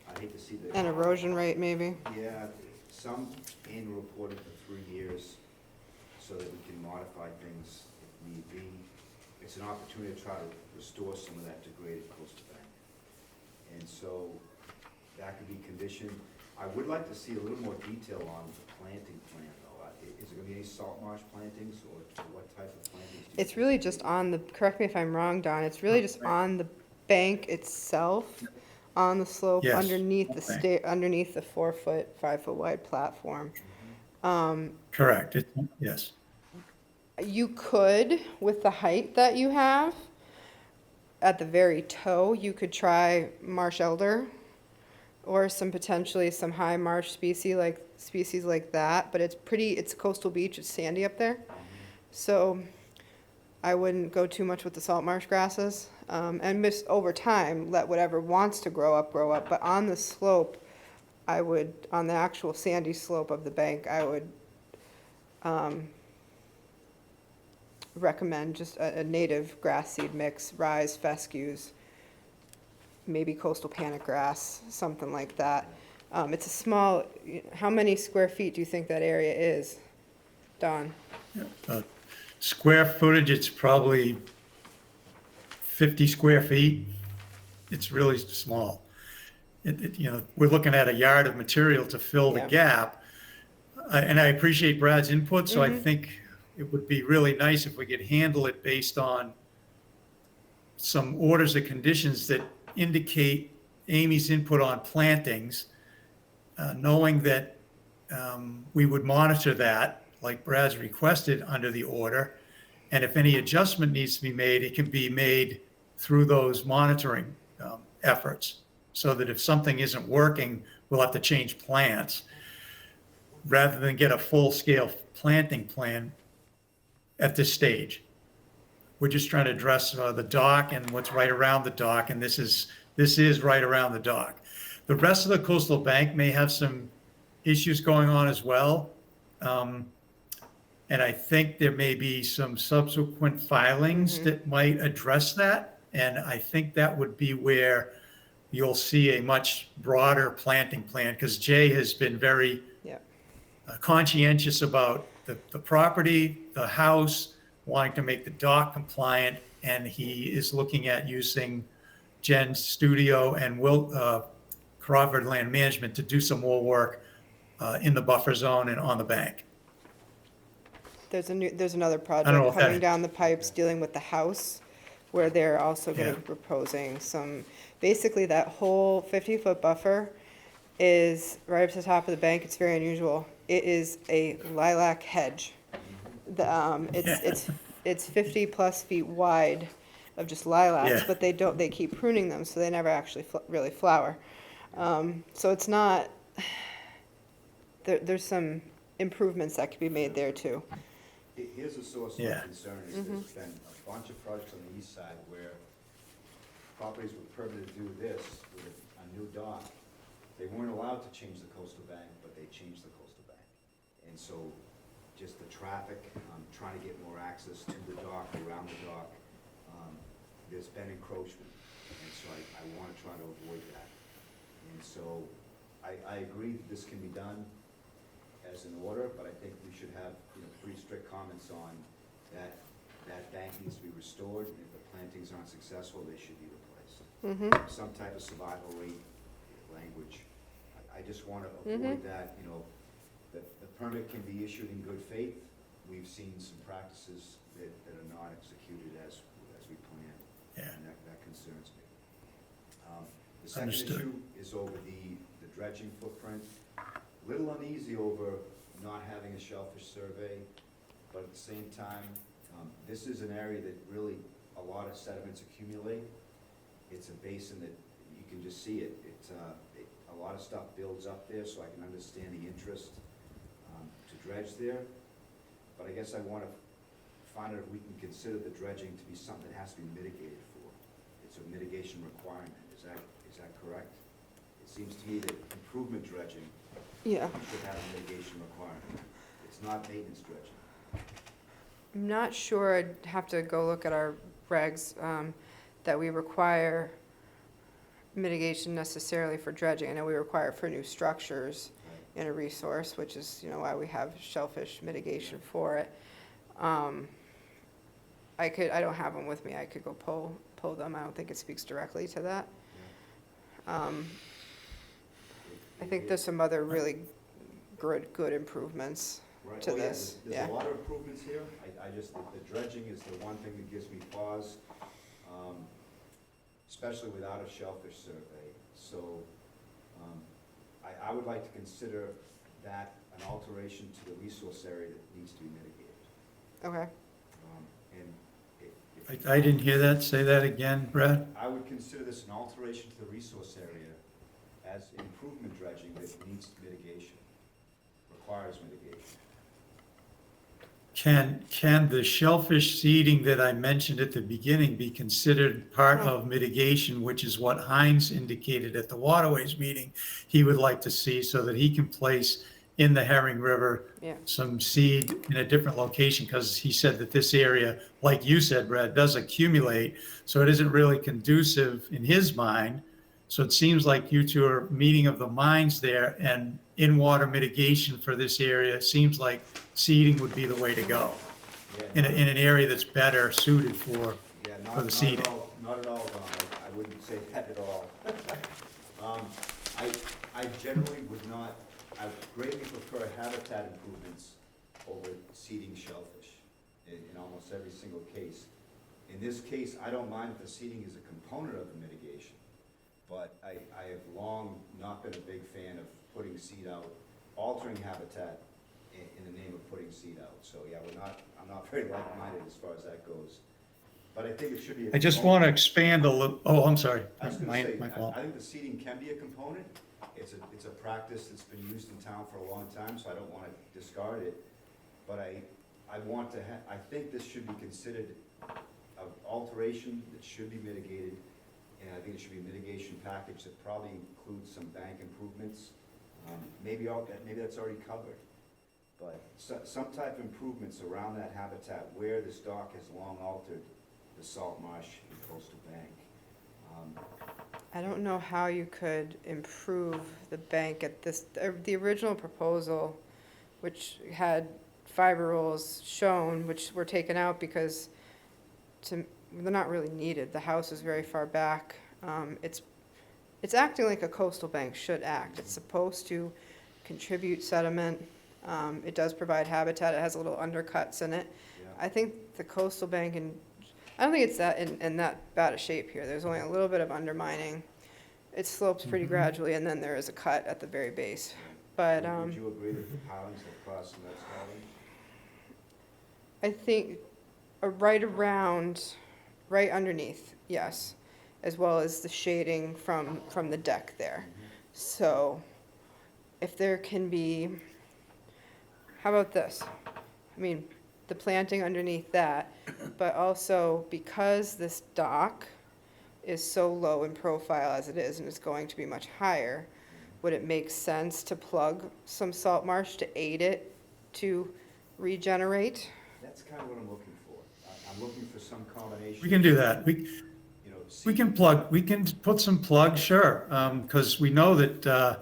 E: I hate to see the.
B: And erosion rate, maybe?
E: Yeah, some annual reporting for 3 years so that we can modify things if need be. It's an opportunity to try to restore some of that degraded coastal bank. And so that could be conditioned. I would like to see a little more detail on the planting plan though. Is there gonna be any salt marsh plantings or what type of plantings? do you
B: It's
E: think?
B: really just on the, correct me if I'm wrong, Don, it's really just on the bank itself, on the slope
G: Yes,
B: underneath
G: okay.
B: underneath the 4-foot, 5-foot wide platform.
G: Correct, yes.
B: You could, with the height that you have, at the very toe, you could try marsh elder or potentially some high marsh species like that, but it's a coastal beach, it's sandy up there. So I wouldn't go too much with the salt marsh grasses. And over time, let whatever wants to grow up, but on the slope, on the actual sandy slope of the bank, I would recommend just a native grass seed mix, rye, fescues, maybe coastal panic grass, something like that. It's a small, how many square feet do you think that area is, Don?
G: Square footage, it's probably 50 square feet. It's really small. We're looking at a yard of material to fill the
B: Yeah.
G: gap. And I appreciate Brad's input, so I think it would be really nice if we could handle it based on some orders of conditions that indicate Amy's input on plantings, knowing that we would monitor that, like Brad's requested under the order. And if any adjustment needs to be made, it can be made through those monitoring efforts. So that if something isn't working, we'll have to change plants. Rather than get a full-scale planting plan at this stage. We're just trying to address the dock and what's right around the dock, and this is right around the dock. The rest of the coastal bank may have some issues going on as well. And I think there may be some subsequent filings that might address that. And I think that would be where you'll see a much broader planting plan, because Jay has been very
B: Yep.
G: conscientious about the property, the house, wanting to make the dock compliant, and he is looking at using Jen's studio and Crawford Land Management to do some more work in the buffer zone and on the bank.
B: There's another
G: know
B: project
G: if that-
B: coming down the pipes dealing with the house, where they're also gonna
G: Yeah.
B: be proposing basically that whole 50-foot buffer is right up to the top of the bank. It's very unusual. It is a lilac hedge. It's 50-plus feet wide of just lilacs,
G: Yeah.
B: but they keep pruning them, so they never actually really flower. So it's not, there's some improvements that could be made there too.
E: Here's a source
G: Yeah.
E: of concern, is there's been a bunch of projects on the east side where properties were permitted to do this with a new dock. They weren't allowed to change the coastal bank, but they changed the coastal bank. And so, just the traffic, trying to get more access to the dock, around the dock, there's been encroachment. And so I wanna try to avoid that. And so, I agree that this can be done as an order, but I think we should have, pretty strict comments on that bank needs to be restored, and if the plantings aren't successful, they should be replaced. Some type of survival rate language. I just wanna avoid that, that the permit can be issued in good faith. We've seen some practices that are not executed as we planned.
G: Yeah.
E: And that concerns me. The second
G: Understood.
E: issue is over the dredging footprint. Little uneasy over not having a shellfish survey, but at the same time, this is an area that really, a lot of sediments accumulate. It's a basin that, you can just see it, a lot of stuff builds up there, so I can understand the interest to dredge there. But I guess I wanna find out if we can consider the dredging to be something that has to be mitigated for. It's a mitigation requirement, is that correct? It seems to me that improvement dredging
B: Yeah.
E: should have a mitigation requirement. It's not maintenance dredging.
B: I'm not sure, I'd have to go look at our regs, that we require mitigation necessarily for dredging. I know we require it for new structures in a resource, which is, why we have shellfish mitigation for it. I don't have them with me, I could go pull them, I don't think it speaks directly to that. I think there's some other really good improvements
E: Right.
B: to
E: Oh, yeah,
B: this,
E: There's
B: yeah.
E: a lot of improvements here. I just, the dredging is the one thing that gives me pause. especially without a shellfish survey. So I would like to consider that an alteration to the resource area that needs to be mitigated.
B: Okay.
E: And if
G: I didn't hear that. Say that again, Brad.
E: I would consider this an alteration to the resource area as improvement dredging that needs mitigation, requires mitigation.
G: Can the shellfish seeding that I mentioned at the beginning be considered part of mitigation, which is what Heinz indicated at the Waterways meeting he would like to see, so that he can place in the Herring River
B: Yeah.
G: some seed in a different location? Because he said that this area, like you said, Brad, does accumulate, so it isn't really conducive in his mind. So it seems like you two are meeting of the minds there, and in-water mitigation for this area seems like seeding would be the way to go
E: Yeah,
G: in an area that's better suited for
E: Yeah,
G: for
E: not,
G: the
E: not
G: seeding.
E: at all, not at all, Don, I wouldn't say that at all. I generally would not, I greatly prefer habitat improvements over seeding shellfish in almost every single case. In this case, I don't mind if the seeding is a component of the mitigation, but I have long not been a big fan of putting seed out, altering habitat in the name of putting seed out. So, yeah, I'm not very like-minded as far as that goes. But I think it should be.
G: I just want to expand a little, oh, I'm sorry,
E: I was gonna
G: my
E: say,
G: fault.
E: I think the seeding can be a component. It's a practice that's been used in town for a long time, so I don't wanna discard it. But I want to I think this should be considered an alteration that should be mitigated. And I think it should be a mitigation package that probably includes some bank improvements. Maybe that's already covered. But some type of improvements around that habitat where this dock has long altered the salt marsh and coastal bank.
B: I don't know how you could improve the bank at this, the original proposal, which had fiber rolls shown, which were taken out because they're not really needed. The house is very far back. It's acting like a coastal bank should act. It's supposed to contribute sediment. It does provide habitat. It has little undercuts in it.
E: Yeah.
B: I think the coastal bank, and I don't think it's that in that bad a shape here. There's only a little bit of undermining. It slopes pretty gradually, and then there is a cut at the very base. But
E: Would you agree that the pilings have crossed some of that spalling?
B: I think right around, right underneath, yes, as well as the shading from the deck there. So if there can be, how about this? I mean, the planting underneath that, but also because this dock is so low in profile as it is, and it's going to be much higher, would it make sense to plug some salt marsh to aid it to regenerate?
E: That's kind of what I'm looking for. I'm looking for some combination.
G: We can do that.
E: You know,
G: We can put some plugs, sure, because we know that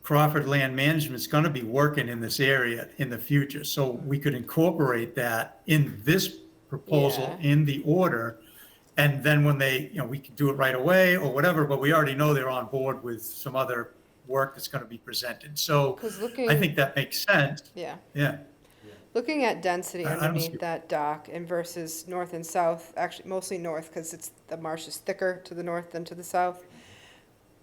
G: Crawford Land Management is going to be working in this area in the future. So we could incorporate that in this proposal,
B: Yeah.
G: in the order. And then when we can do it right away or whatever, but we already know they're on board with some other work that's going to be presented. So
B: 'Cause looking-
G: I think that makes sense.
B: Yeah.
G: Yeah.
B: Looking at density
G: I don't see-
B: underneath that dock and versus north and south, actually mostly north because the marsh is thicker to the north than to the south.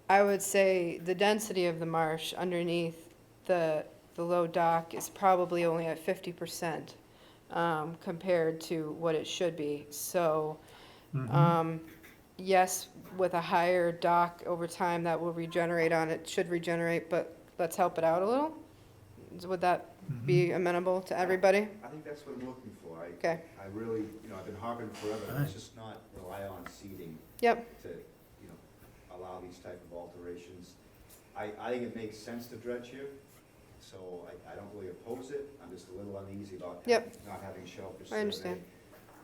B: I would say the density of the marsh underneath the low dock is probably only at 50% compared to what it should be. So, yes, with a higher dock over time, that will regenerate on it, should regenerate, but let's help it out a little. Would that be amenable to everybody?
E: I think that's what I'm looking for.
B: Okay.
E: I really, I've been harping forever, let's just not rely on seeding
B: Yep,
E: to, allow these type of alterations. I think it makes sense to dredge here, so I don't really oppose it. I'm just a little uneasy about
B: Yep.
E: not having shellfish
B: I understand.
E: survey.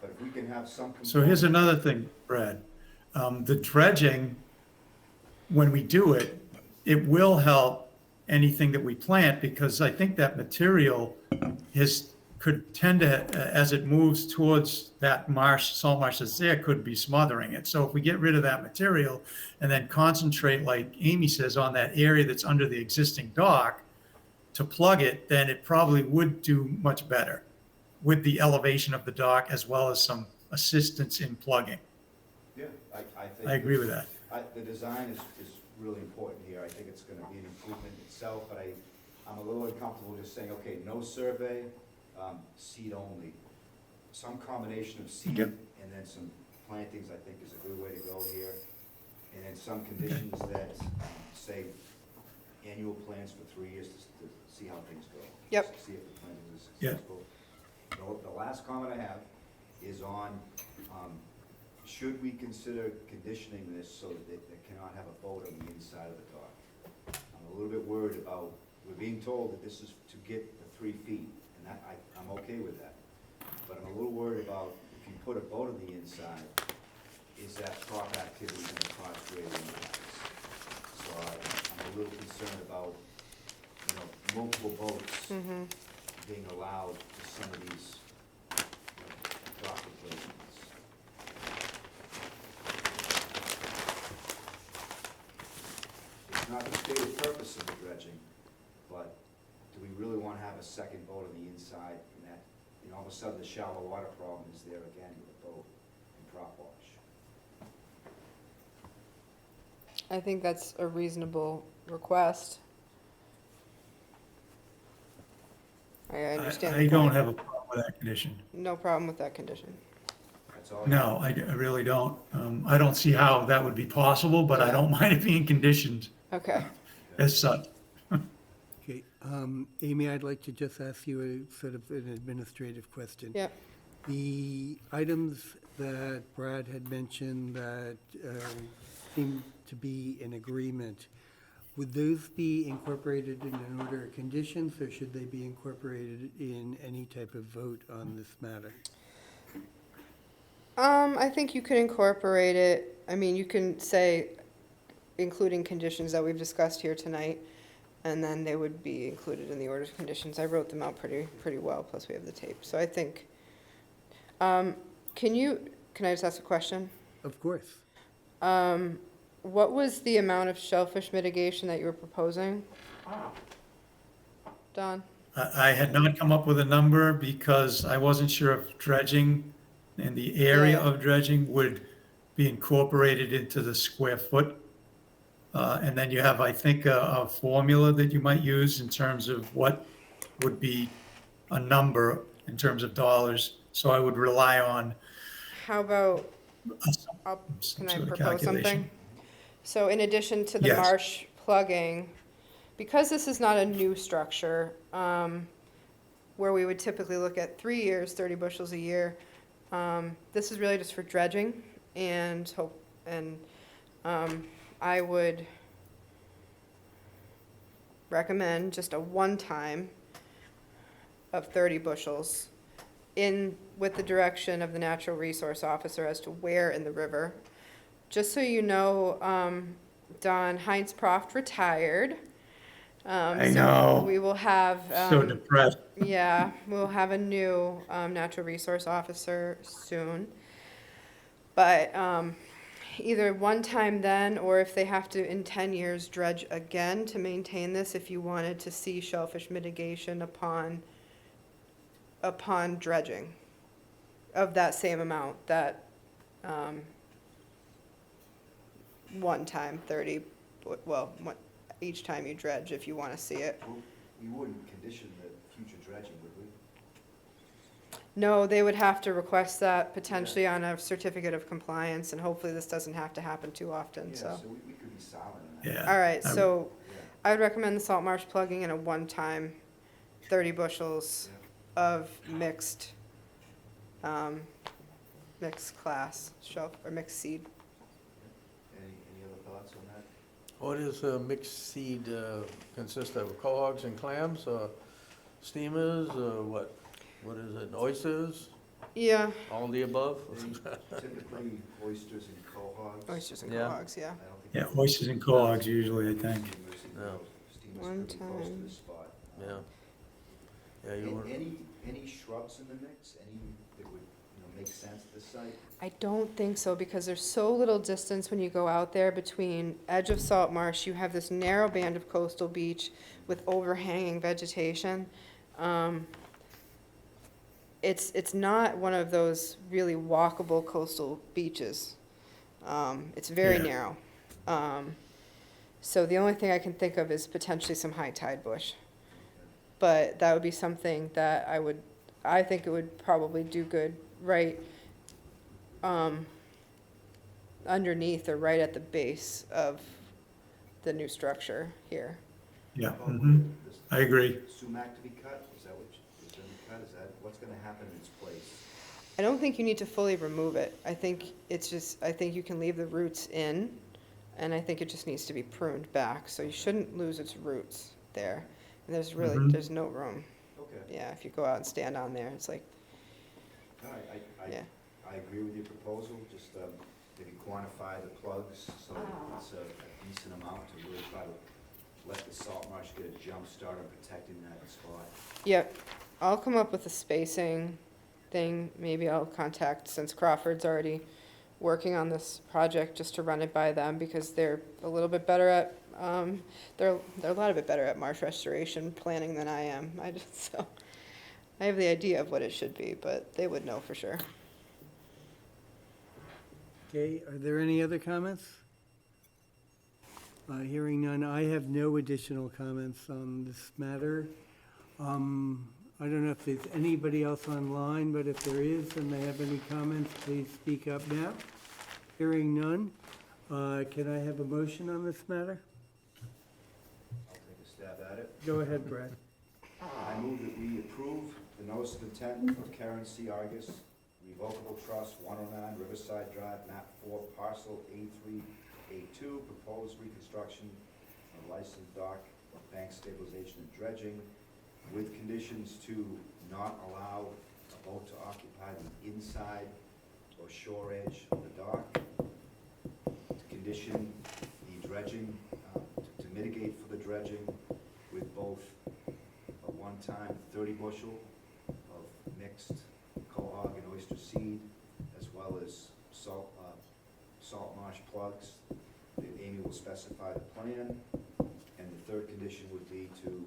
E: But if we can have some.
G: So here's
E: component-
G: another thing, Brad. The dredging, when we do it, it will help anything that we plant, because I think that material could tend to, as it moves towards that marsh, salt marsh that's there, could be smothering it. So if we get rid of that material and then concentrate, like Amy says, on that area that's under the existing dock to plug it, then it probably would do much better with the elevation of the dock as well as some assistance in plugging.
E: Yeah, I think.
G: I agree with that.
E: The design is really important here. I think it's gonna be an improvement itself, but I'm a little uncomfortable just saying, okay, no survey, seed only. Some combination of seed
G: Yep.
E: and then some plantings, I think is a good way to go here. And then some conditions that, say, annual plans for 3 years to see how things go.
B: Yep.
E: See if the planting is
G: Yeah.
E: successful. The last comment I have is on, should we consider conditioning this so that they cannot have a boat on the inside of the dock? I'm a little bit worried about, we're being told that this is to get the 3 feet, and that, I'm okay with that. But I'm a little worried about if you put a boat on the inside, is that prop activity gonna cause greater impacts? So I'm a little concerned about, multiple boats being allowed to some of these, dock replacements. It's not the stated purpose of the dredging, but do we really wanna have a second boat on the inside, and that, all of a sudden, the shallow water problem is there again with a boat and prop wash?
B: I think that's a reasonable request. I understand
G: I
B: the
G: don't
B: point.
G: have a problem with that condition.
B: No problem with that condition.
E: That's all.
G: No, I really don't. I don't see how that would be possible, but I don't mind it being conditioned
B: Okay.
G: as such.
A: Okay, Amy, I'd like to just ask you a sort of an administrative question.
B: Yep.
A: The items that Brad had mentioned that seem to be in agreement, would those be incorporated in an order of conditions, or should they be incorporated in any type of vote on this matter?
B: I think you could incorporate it, I mean, you can say, including conditions that we've discussed here tonight, and then they would be included in the order of conditions. I wrote them out pretty well, plus we have the tape. So I think, can I just ask a question?
A: Of course.
B: What was the amount of shellfish mitigation that you were proposing? Don?
G: I had not come up with a number because I wasn't sure if dredging and the area
B: Yeah.
G: of dredging would be incorporated into the square foot. And then you have, I think, a formula that you might use in terms of what would be a number in terms of dollars. So I would rely on
B: How about,
G: some
B: can I
G: sort of
B: propose something?
G: calculation.
B: So in addition to the
G: Yes.
B: marsh plugging, because this is not a new structure, where we would typically look at 3 years, 30 bushels a year, this is really just for dredging and I would recommend just a one-time of 30 bushels with the direction of the natural resource officer as to where in the river. Just so you know, Don, Heinz Proft retired.
G: I
B: so
G: know.
B: We will have,
G: So depressed.
B: yeah, we'll have a new natural resource officer soon. But either one time then, or if they have to, in 10 years, dredge again to maintain this, if you wanted to see shellfish mitigation upon dredging of that same amount, that one time 30, each time you dredge, if you want to see it.
E: Well, we wouldn't condition the future dredging, would we?
B: No, they would have to request that potentially on a certificate of compliance, and hopefully this doesn't have to happen too often,
E: Yeah,
B: so.
E: so we could be silent on that.
G: Yeah.
B: All right,
G: I-
B: so
E: Yeah.
B: I would recommend the salt marsh plugging in a one-time 30 bushels of mixed class or mixed seed.
E: Any other thoughts on that?
C: What does mixed seed consist of? Cohogs and clams, steamers, what? What is it, oysters?
B: Yeah,
C: All the above?
E: Typically oysters and cohogs.
B: oysters and
C: Yeah.
B: cohogs, yeah.
E: I don't think.
G: Yeah, oysters and cohogs usually, I think.
E: Steamers and
C: Yeah.
E: steamers
B: One
E: pretty close to
B: time.
E: the spot.
C: Yeah. Yeah, you want,
E: Any shrubs in the mix, any that would, make sense at this site?
B: I don't think so, because there's so little distance when you go out there between edge of salt marsh, you have this narrow band of coastal beach with overhanging vegetation. It's not one of those really walkable coastal beaches. It's very
G: Yeah.
B: narrow. So the only thing I can think of is potentially some high tide bush. But that would be something that I think it would probably do good right, underneath or right at the base of the new structure here.
G: Yeah,
E: How about
G: mhm.
E: this
G: I agree.
E: sumac to be cut, is that what, is gonna be cut, is that, what's gonna happen in its place?
B: I don't think you need to fully remove it. I think I think you can leave the roots in, and I think it just needs to be pruned back, so you shouldn't lose its roots there. And
G: Mhm.
B: there's no room.
E: Okay,
B: Yeah, if you go out and stand on there, it's like,
E: all right,
B: yeah.
E: I agree with your proposal, just, maybe quantify the plugs, so it's a decent amount to really try to let the salt marsh get a jump start on protecting that spot.
B: Yep, I'll come up with a spacing thing. Maybe I'll contact, since Crawford's already working on this project, just to run it by them, because they're a little bit better at, they're a lot of bit better at marsh restoration planning than I am. So, I have the idea of what it should be, but they would know for sure.
A: Okay, are there any other comments? Hearing none, I have no additional comments on this matter. I don't know if there's anybody else online, but if there is and they have any comments, please speak up now. Hearing none, can I have a motion on this matter?
E: I'll take a stab at it.
A: Go ahead, Brad.
E: I move that we approve the notice of intent of Karen C. Argus, Revocable Trust, 109 Riverside Drive, map 4, parcel A3A2, proposed reconstruction of licensed dock, bank stabilization and dredging, with conditions to not allow a boat to occupy the inside or shore edge of the dock, to condition the dredging, to mitigate for the dredging with both a one-time 30 bushel of mixed quahog and oyster seed, as well as salt marsh plugs. Amy will specify the plan, and the third condition would be to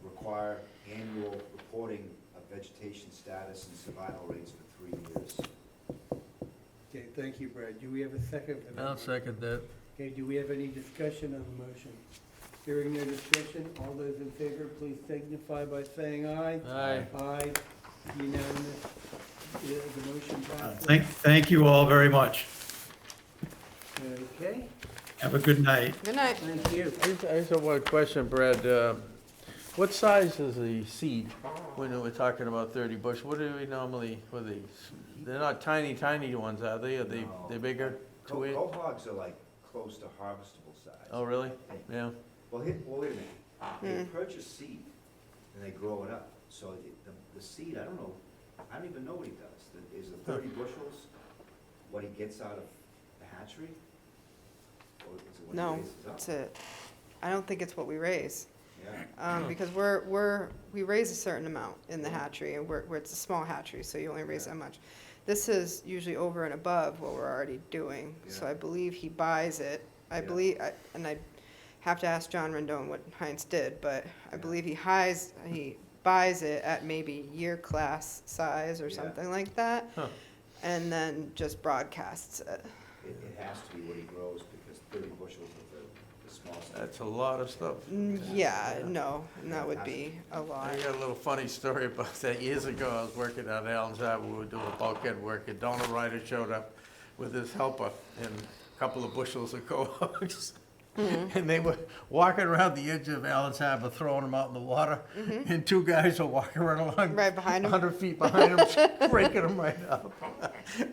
E: require annual reporting of vegetation status and survival rates for 3 years.
A: Okay, thank you, Brad. Do we have a second for that?
C: I'll second that.
A: Okay, do we have any discussion on the motion? Hearing no discussion, all those in favor, please signify by saying aye.
C: Aye.
A: Aye, unanimous. Yeah, the motion passes.
G: Thank you all very much.
A: Okay,
G: Have a good night.
B: Good night.
A: thank you.
C: I just have one question, Brad. What size is the seed when we're talking about 30 bush? What do we normally, what are these? They're not tiny, tiny ones, are they? Are they,
E: No.
C: they're bigger?
E: Quahogs are like close to harvestable size.
C: Oh, really? Yeah.
E: Well, wait a minute. They purchase seed and they grow it up. So the seed, I don't even know what he does. Is it 30 bushels what he gets out of the hatchery? Or is it what
B: No,
E: he raises up?
B: it's I don't think it's what we raise.
E: Yeah.
B: Because we raise a certain amount in the hatchery, and where it's a small hatchery, so you only raise that much. This is usually over and above what we're already doing, so
E: Yeah.
B: I believe he buys it. I
E: Yeah.
B: believe, and I have to ask John Rendon what Heinz did, but I
E: Yeah.
B: believe he buys it at maybe year class size or
E: Yeah.
B: something like that,
C: Huh.
B: and then just broadcasts it.
E: It has to be what he grows because 30 bushels of the small stuff.
C: That's a lot of stuff.
B: Yeah, no, and that would be a lot.
C: I got a little funny story about that. Years ago, I was working on Allen's Harbor, we were doing bulkhead work, and Donald Ryder showed up with his helper and a couple of bushels of cohogs. And they were walking around the edge of Allen's Harbor, throwing them out in the water, and two guys were walking right along.
B: Right behind 'em?
C: 100 feet behind them, breaking them right up.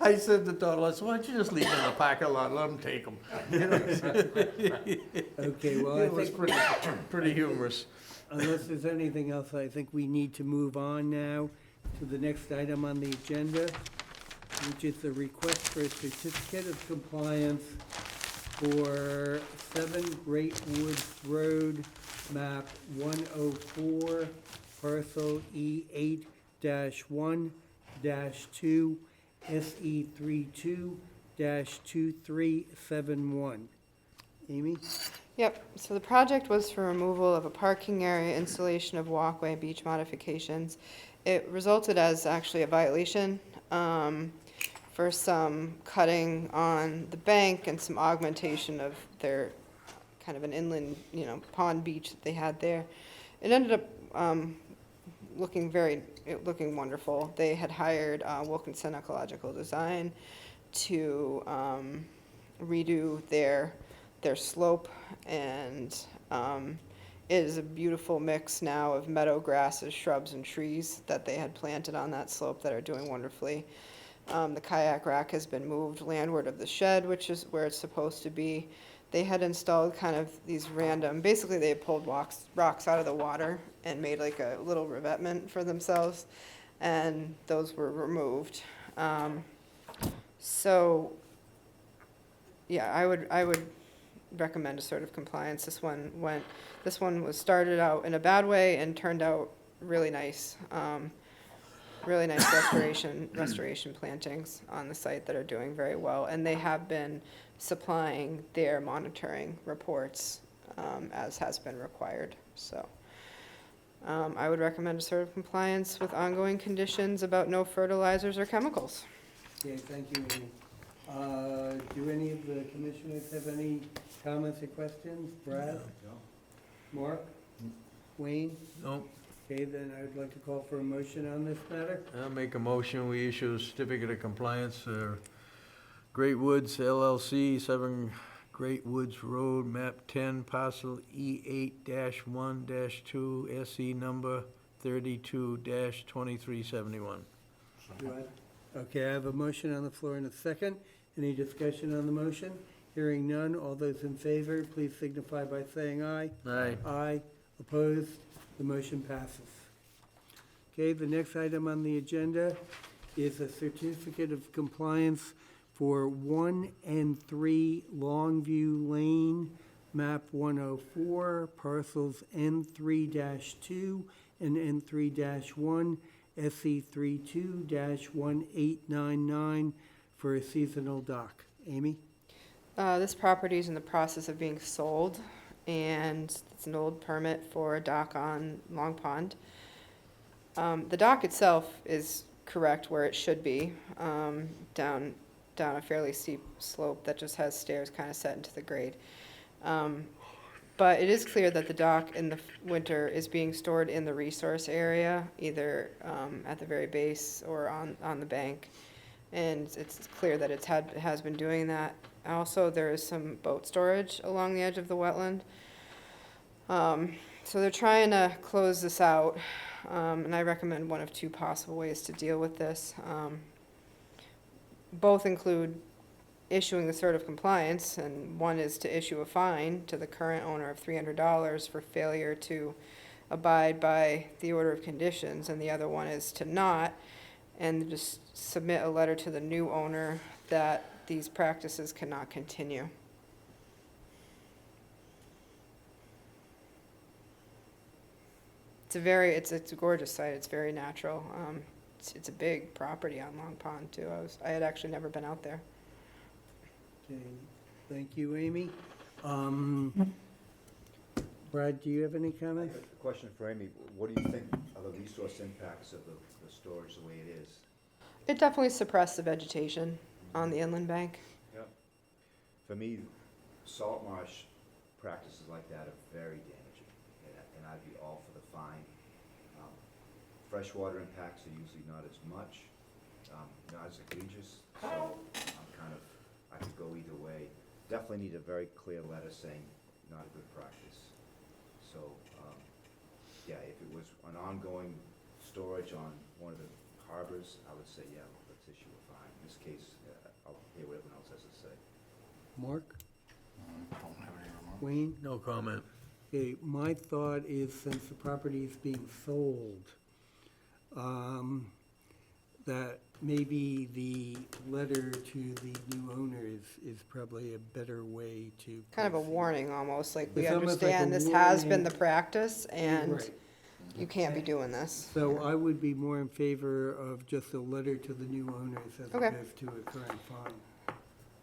C: I said to Donald, I said, why don't you just leave them in the parking lot, let them take them.
A: Okay, well, I
C: It was
A: think,
C: pretty humorous.
A: unless there's anything else, I think we need to move on now to the next item on the agenda, which is the request for a certificate of compliance for 7 Great Woods Road, map 104, parcel E8-1-2, SE32-2371. Amy?
B: Yep, so the project was for removal of a parking area, installation of walkway, beach modifications. It resulted as actually a violation for some cutting on the bank and some augmentation of their kind of an inland, pond beach that they had there. It ended up looking wonderful. They had hired Wilkinson Ecological Design to redo their slope, and it is a beautiful mix now of meadow grasses, shrubs, and trees that they had planted on that slope that are doing wonderfully. The kayak rack has been moved landward of the shed, which is where it's supposed to be. They had installed kind of these random, basically they had pulled rocks out of the water and made like a little revetment for themselves, and those were removed. So, yeah, I would recommend a sort of compliance. This one was started out in a bad way and turned out really nice. Really nice restoration plantings on the site that are doing very well, and they have been supplying their monitoring reports as has been required. So I would recommend a sort of compliance with ongoing conditions about no fertilizers or chemicals.
A: Okay, thank you, Amy. Do any of the commissioners have any comments or questions? Brad? Mark? Wayne?
C: No,
A: Okay, then I would like to call for a motion on this matter.
C: I'll make a motion, we issue a certificate of compliance, Great Woods LLC, 7 Great Woods Road, map 10, parcel E8-1-2, SE number 32-2371.
A: Do I- Okay, I have a motion on the floor and a second. Any discussion on the motion? Hearing none, all those in favor, please signify by saying aye.
C: Aye.
A: Aye. Opposed? The motion passes. Okay, the next item on the agenda is a certificate of compliance for 1 and 3 Longview Lane, map 104, parcels N3-2 and N3-1, SE 32-1899 for a seasonal dock. Amy?
B: This property is in the process of being sold, and it's an old permit for a dock on Long Pond. The dock itself is correct where it should be, down a fairly steep slope that just has stairs kind of set into the grade. But it is clear that the dock in the winter is being stored in the resource area, either at the very base or on the bank. And it's clear that it has been doing that. Also, there is some boat storage along the edge of the wetland. So they're trying to close this out, and I recommend one of 2 possible ways to deal with this. Both include issuing the cert of compliance, and one is to issue a fine to the current owner of $300 for failure to abide by the order of conditions, and the other one is to not, and just submit a letter to the new owner that these practices cannot continue. It's a gorgeous site. It's very natural. It's a big property on Long Pond too. I had actually never been out there.
A: Okay, thank you, Amy. Brad, do you have any
E: I
A: comments?
E: have a question for Amy. What do you think are the resource impacts of the storage the way it is?
B: It definitely suppressed the vegetation on the inland bank.
E: Yep. For me, salt marsh practices like that are very damaging, and I'd be all for the fine. Freshwater impacts are usually not as much, not as egregious, so I could go either way. Definitely need a very clear letter saying not a good practice. So, yeah, if it was an ongoing storage on one of the harbors, I would say, yeah, let's issue a fine. In this case, I'll hear what everyone else has to say.
A: Mark?
D: Don't have any remarks.
A: Wayne?
C: No comment.
A: Okay, my thought is since the property is being sold, that maybe the letter to the new owner is probably a better way to.
B: Kind of a
A: proceed.
B: warning almost, like we
A: It's almost like a
B: understand this has been
A: warning.
B: the practice and
A: Right.
B: you can't be doing this.
A: So I would be more in favor of just a letter to the new owners as
B: Okay.
A: opposed to a current fine.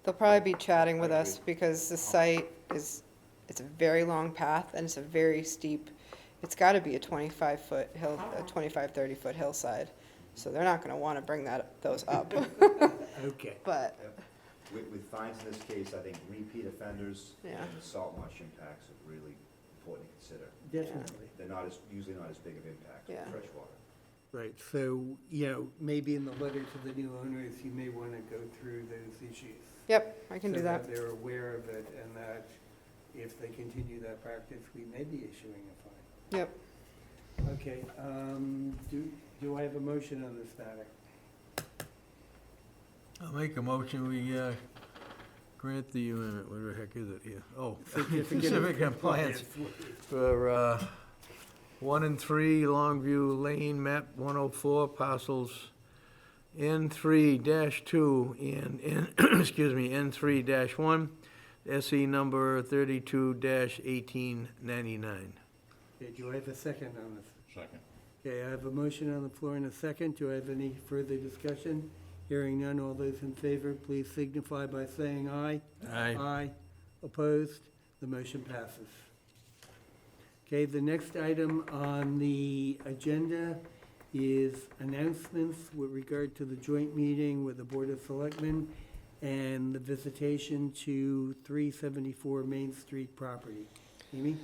B: They'll probably be chatting with us because the site it's a very long path and it's a very steep, it's gotta be a 25-foot hill, a 25, 30-foot hillside. So they're not gonna wanna bring those up.
A: Okay.
B: but,
E: Yep. With fines in this case, I think repeat offenders
B: Yeah.
E: and the salt marsh impacts are really important to consider.
A: Definitely.
E: They're usually not as big of impact
B: Yeah.
E: as freshwater.
A: Right, so, maybe in the letter to the new owners, you may want to go through those issues.
B: yep, I can do that.
A: So that they're aware of it, and that if they continue that practice, we may be issuing a fine.
B: Yep.
A: Okay, do I have a motion on this matter?
C: I'll make a motion, we grant the, what the heck is it here? Oh,
A: Certificate of
C: specific compliance for 1 and 3 Longview Lane, map 104, parcels N3-2 and, excuse me, N3-1, SE number 32-1899.
A: Okay, do I have a second on this?
D: Second.
A: Okay, I have a motion on the floor and a second. Do I have any further discussion? Hearing none, all those in favor, please signify by saying aye.
C: Aye.
A: Aye. Opposed? The motion passes. Okay, the next item on the agenda is announcements with regard to the joint meeting with the Board of Selectmen and the visitation to 374 Main Street property. Amy?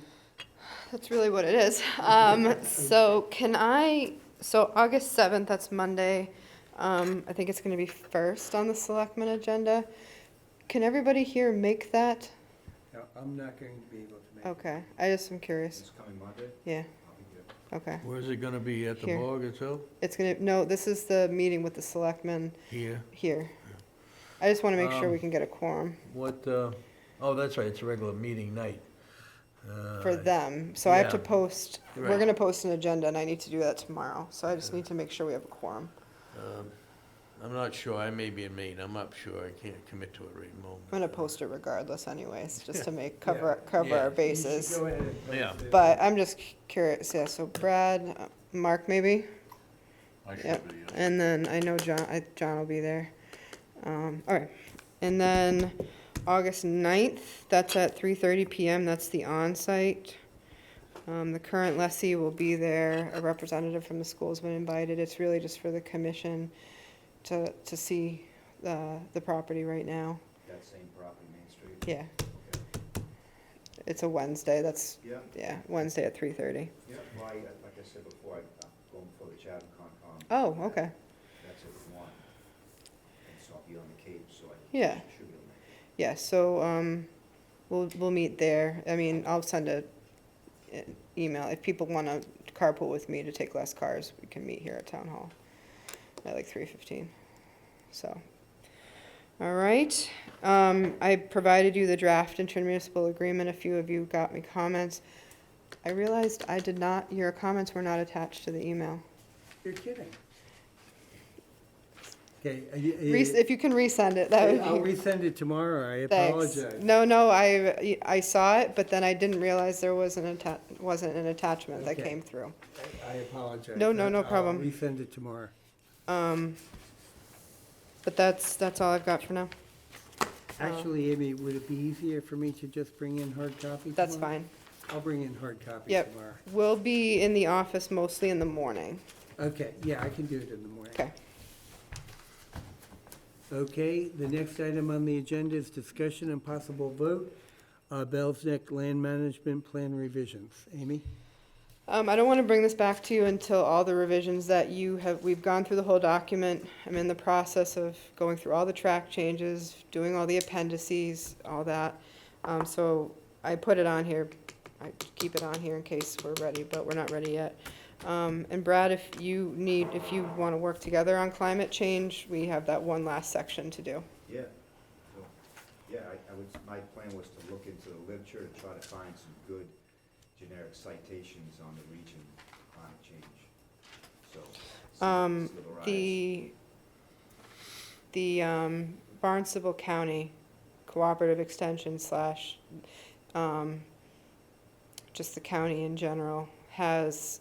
B: That's really what it is. So August 7th, that's Monday. I think it's gonna be first on the selectmen agenda. Can everybody here make that?
A: No, I'm not going to be able to make it.
B: Okay, I just am curious.
E: This coming Monday,
B: Yeah,
E: I'll be here.
B: okay.
C: Where's it gonna be, at the
B: Here.
C: Borg itself?
B: It's gonna, no, this is the meeting with the selectmen
C: Here?
B: here. I just wanna make sure we can get a quorum
C: What, oh, that's right, it's a regular meeting night.
B: for them. So I have to
C: yeah.
B: post, we're
C: Right.
B: gonna post an agenda and I need to do that tomorrow. So I just need to make sure we have a quorum.
C: I'm not sure, I may be in Maine, I'm not sure, I can't commit to it right now.
B: I'm gonna post it regardless anyways, just to make,
A: Yeah.
B: cover
C: Yeah.
B: our
A: You should
B: bases.
A: go ahead and post
C: Yeah.
A: it.
B: But I'm just curious, yeah, so Brad, Mark maybe?
D: I should
B: Yep.
D: be,
B: And then I know John will be there. All right. And then August 9th, that's at 3:30 PM, that's the on-site. The current lessee will be there, a representative from the school's been invited. It's really just for the commission to see the property right now.
E: That same property, Main Street?
B: Yeah,
E: Okay.
B: it's a Wednesday, that's,
E: Yeah,
B: yeah, Wednesday at 3:30.
E: yeah, well, like I said before, I'm going before the Chatham Concom.
B: Oh, okay.
E: That's at 1. And so I'll be on the Cape, so I
B: Yeah.
E: should be able to make it.
B: Yeah, so, we'll meet there. I mean, I'll send an email. If people wanna carpool with me to take less cars, we can meet here at Town Hall at like 3:15. So, all right. I provided you the draft intermunicipal agreement. A few of you got me comments. I realized your comments were not attached to the email.
A: You're kidding. Okay.
B: If you can resend it, that would be.
A: I'll resend it tomorrow. I
B: Thanks.
A: apologize.
B: No, I saw it, but then I didn't realize there wasn't an attachment that
A: Okay.
B: came through.
A: I apologize.
B: No problem.
A: I'll resend it tomorrow.
B: But that's all I've got for now.
A: Actually, Amy, would it be easier for me to just bring in hard copy
B: That's
A: tomorrow?
B: fine.
A: I'll bring in hard copy
B: Yep.
A: tomorrow.
B: We'll be in the office mostly in the morning.
A: Okay, yeah, I can do it in the morning.
B: Okay.
A: Okay, the next item on the agenda is discussion and possible vote, Bell's Neck Land Management Plan revisions. Amy?
B: I don't want to bring this back to you until all the revisions that we've gone through the whole document. I'm in the process of going through all the track changes, doing all the appendices, all that. So I put it on here, I keep it on here in case we're ready, but we're not ready yet. And Brad, if you want to work together on climate change, we have that one last section to do.
E: Yeah, so, yeah, my plan was to look into the literature and try to find some good generic citations on the region climate change, so.
B: The Barnstable County Cooperative Extension / just the county in general has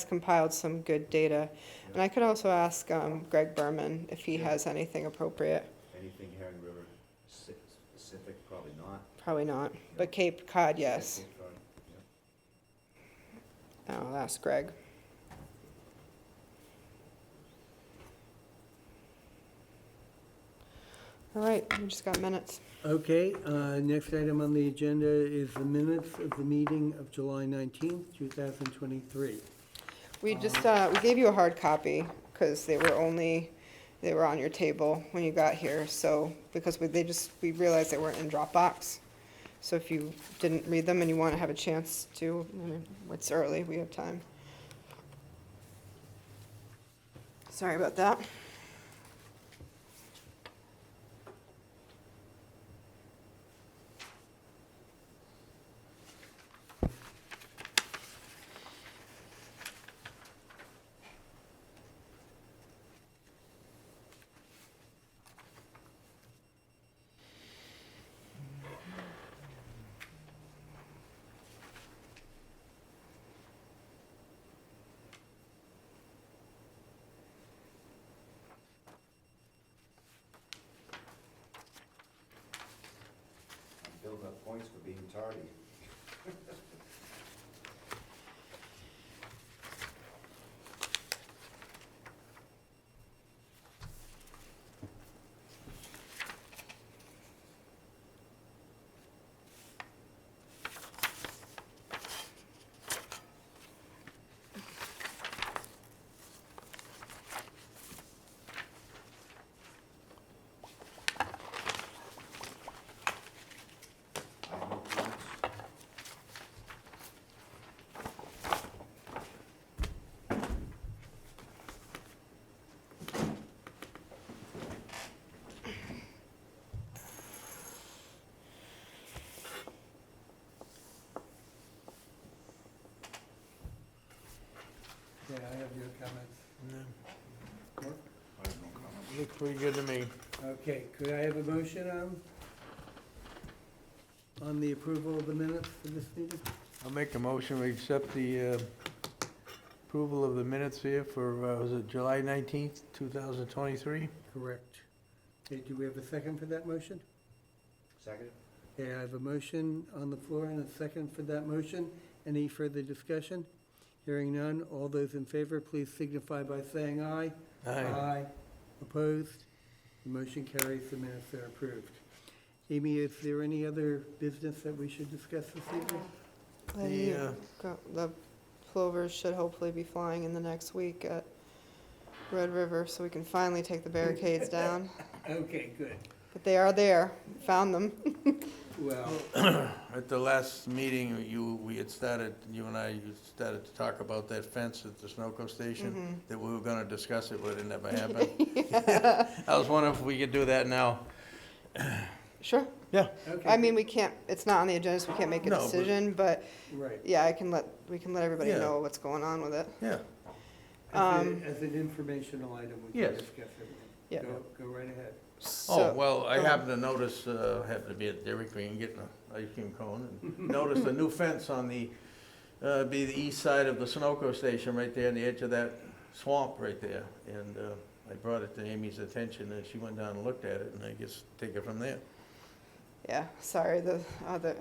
B: compiled some good data. And I could also ask Greg Berman if he has anything appropriate.
E: Anything Herring River specific, probably not.
B: Probably not, but Cape Cod, yes.
E: Cape Cod, yeah.
B: I'll ask Greg. All right, we just got minutes.
A: Okay, next item on the agenda is the minutes of the meeting of July 19th, 2023.
B: We just, we gave you a hard copy, because they were on your table when you got here, so, because we realized they weren't in Dropbox. So if you didn't read them and you want to have a chance to, I mean, it's early, we have time. Sorry about that.
E: I'm building up points for being tardy. I have no comments.
A: Yeah, I have your comments. Mark?
D: I have no comment.
C: Looks pretty good to me.
A: Okay, could I have a motion on the approval of the minutes for this meeting?
C: I'll make a motion, we accept the approval of the minutes here for, was it July 19th, 2023?
A: Correct. Okay, do we have a second for that motion?
E: Second?
A: Okay, I have a motion on the floor and a second for that motion. Any further discussion? Hearing none, all those in favor, please signify by saying aye. Aye. Opposed? The motion carries, the minutes are approved. Amy, is there any other business that we should discuss this evening?
B: The plovers should hopefully be flying in the next week at Red River, so we can finally take the barricades down.
A: Okay, good.
B: But they are there, found them.
A: Well,
C: At the last meeting, we had started, you and I started to talk about that fence at the Sunoco station, that we were gonna discuss it, but it never happened. I was wondering if we could do that now.
B: Sure.
C: Yeah.
A: okay.
B: I mean, we can't, it's not on the agenda, so we can't make a
C: No, but-
B: decision, but
A: Right.
B: yeah, we can let everybody
C: Yeah.
B: know what's going on with it.
C: Yeah.
A: As an informational item, we can
C: Yes.
A: discuss everything.
B: Yeah.
A: Go right ahead.
C: Oh,
B: So,
C: well, I happened to notice, happened to be at Dairy Queen getting a ice cream cone, and noticed a new fence on the, be the east side of the Sunoco station, right there on the edge of that swamp right there. And I brought it to Amy's attention, and she went down and looked at it, and I guess take it from there.
B: yeah, sorry, the other,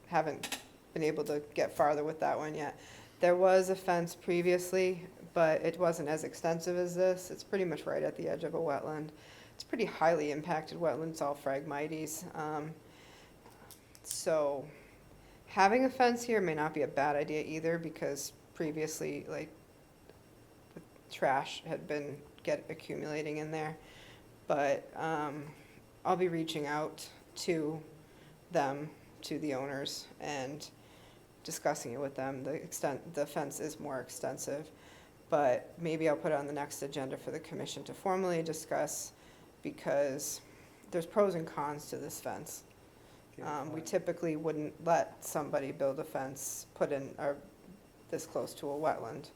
B: haven't been able to get farther with that one yet. There was a fence previously, but it wasn't as extensive as this. It's pretty much right at the edge of a wetland. It's pretty highly impacted wetland, it's all phragmites. So having a fence here may not be a bad idea either, because previously, like, the trash had been accumulating in there. But I'll be reaching out to them, to the owners, and discussing it with them. The fence is more extensive, but maybe I'll put it on the next agenda for the commission to formally discuss, because there's pros and cons to this fence.
A: Okay,
B: We
A: fine.
B: typically wouldn't let somebody build a fence, put in, or this close to a wetland.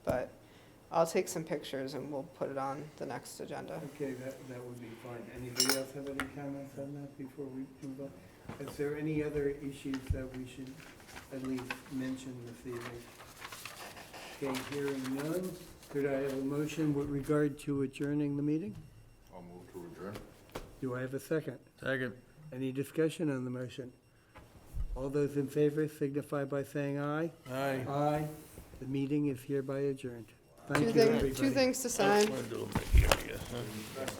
B: But I'll take some pictures and we'll put it on the next agenda.
A: Okay, that would be fine. Anybody else have any comments on that before we move on? Is there any other issues that we should at least mention this evening? Okay, hearing none, could I have a motion with regard to adjourning the meeting?
D: I'll move to adjourn.
A: Do I have a second?
C: Second.
A: Any discussion on the motion? All those in favor signify by saying aye.
C: Aye.
A: Aye. The meeting is hereby adjourned. Thank
B: Two
A: you,
B: things,
A: everybody.
B: two things to
C: I
B: sign.
C: was gonna do them right here, I guess.
E: impressive.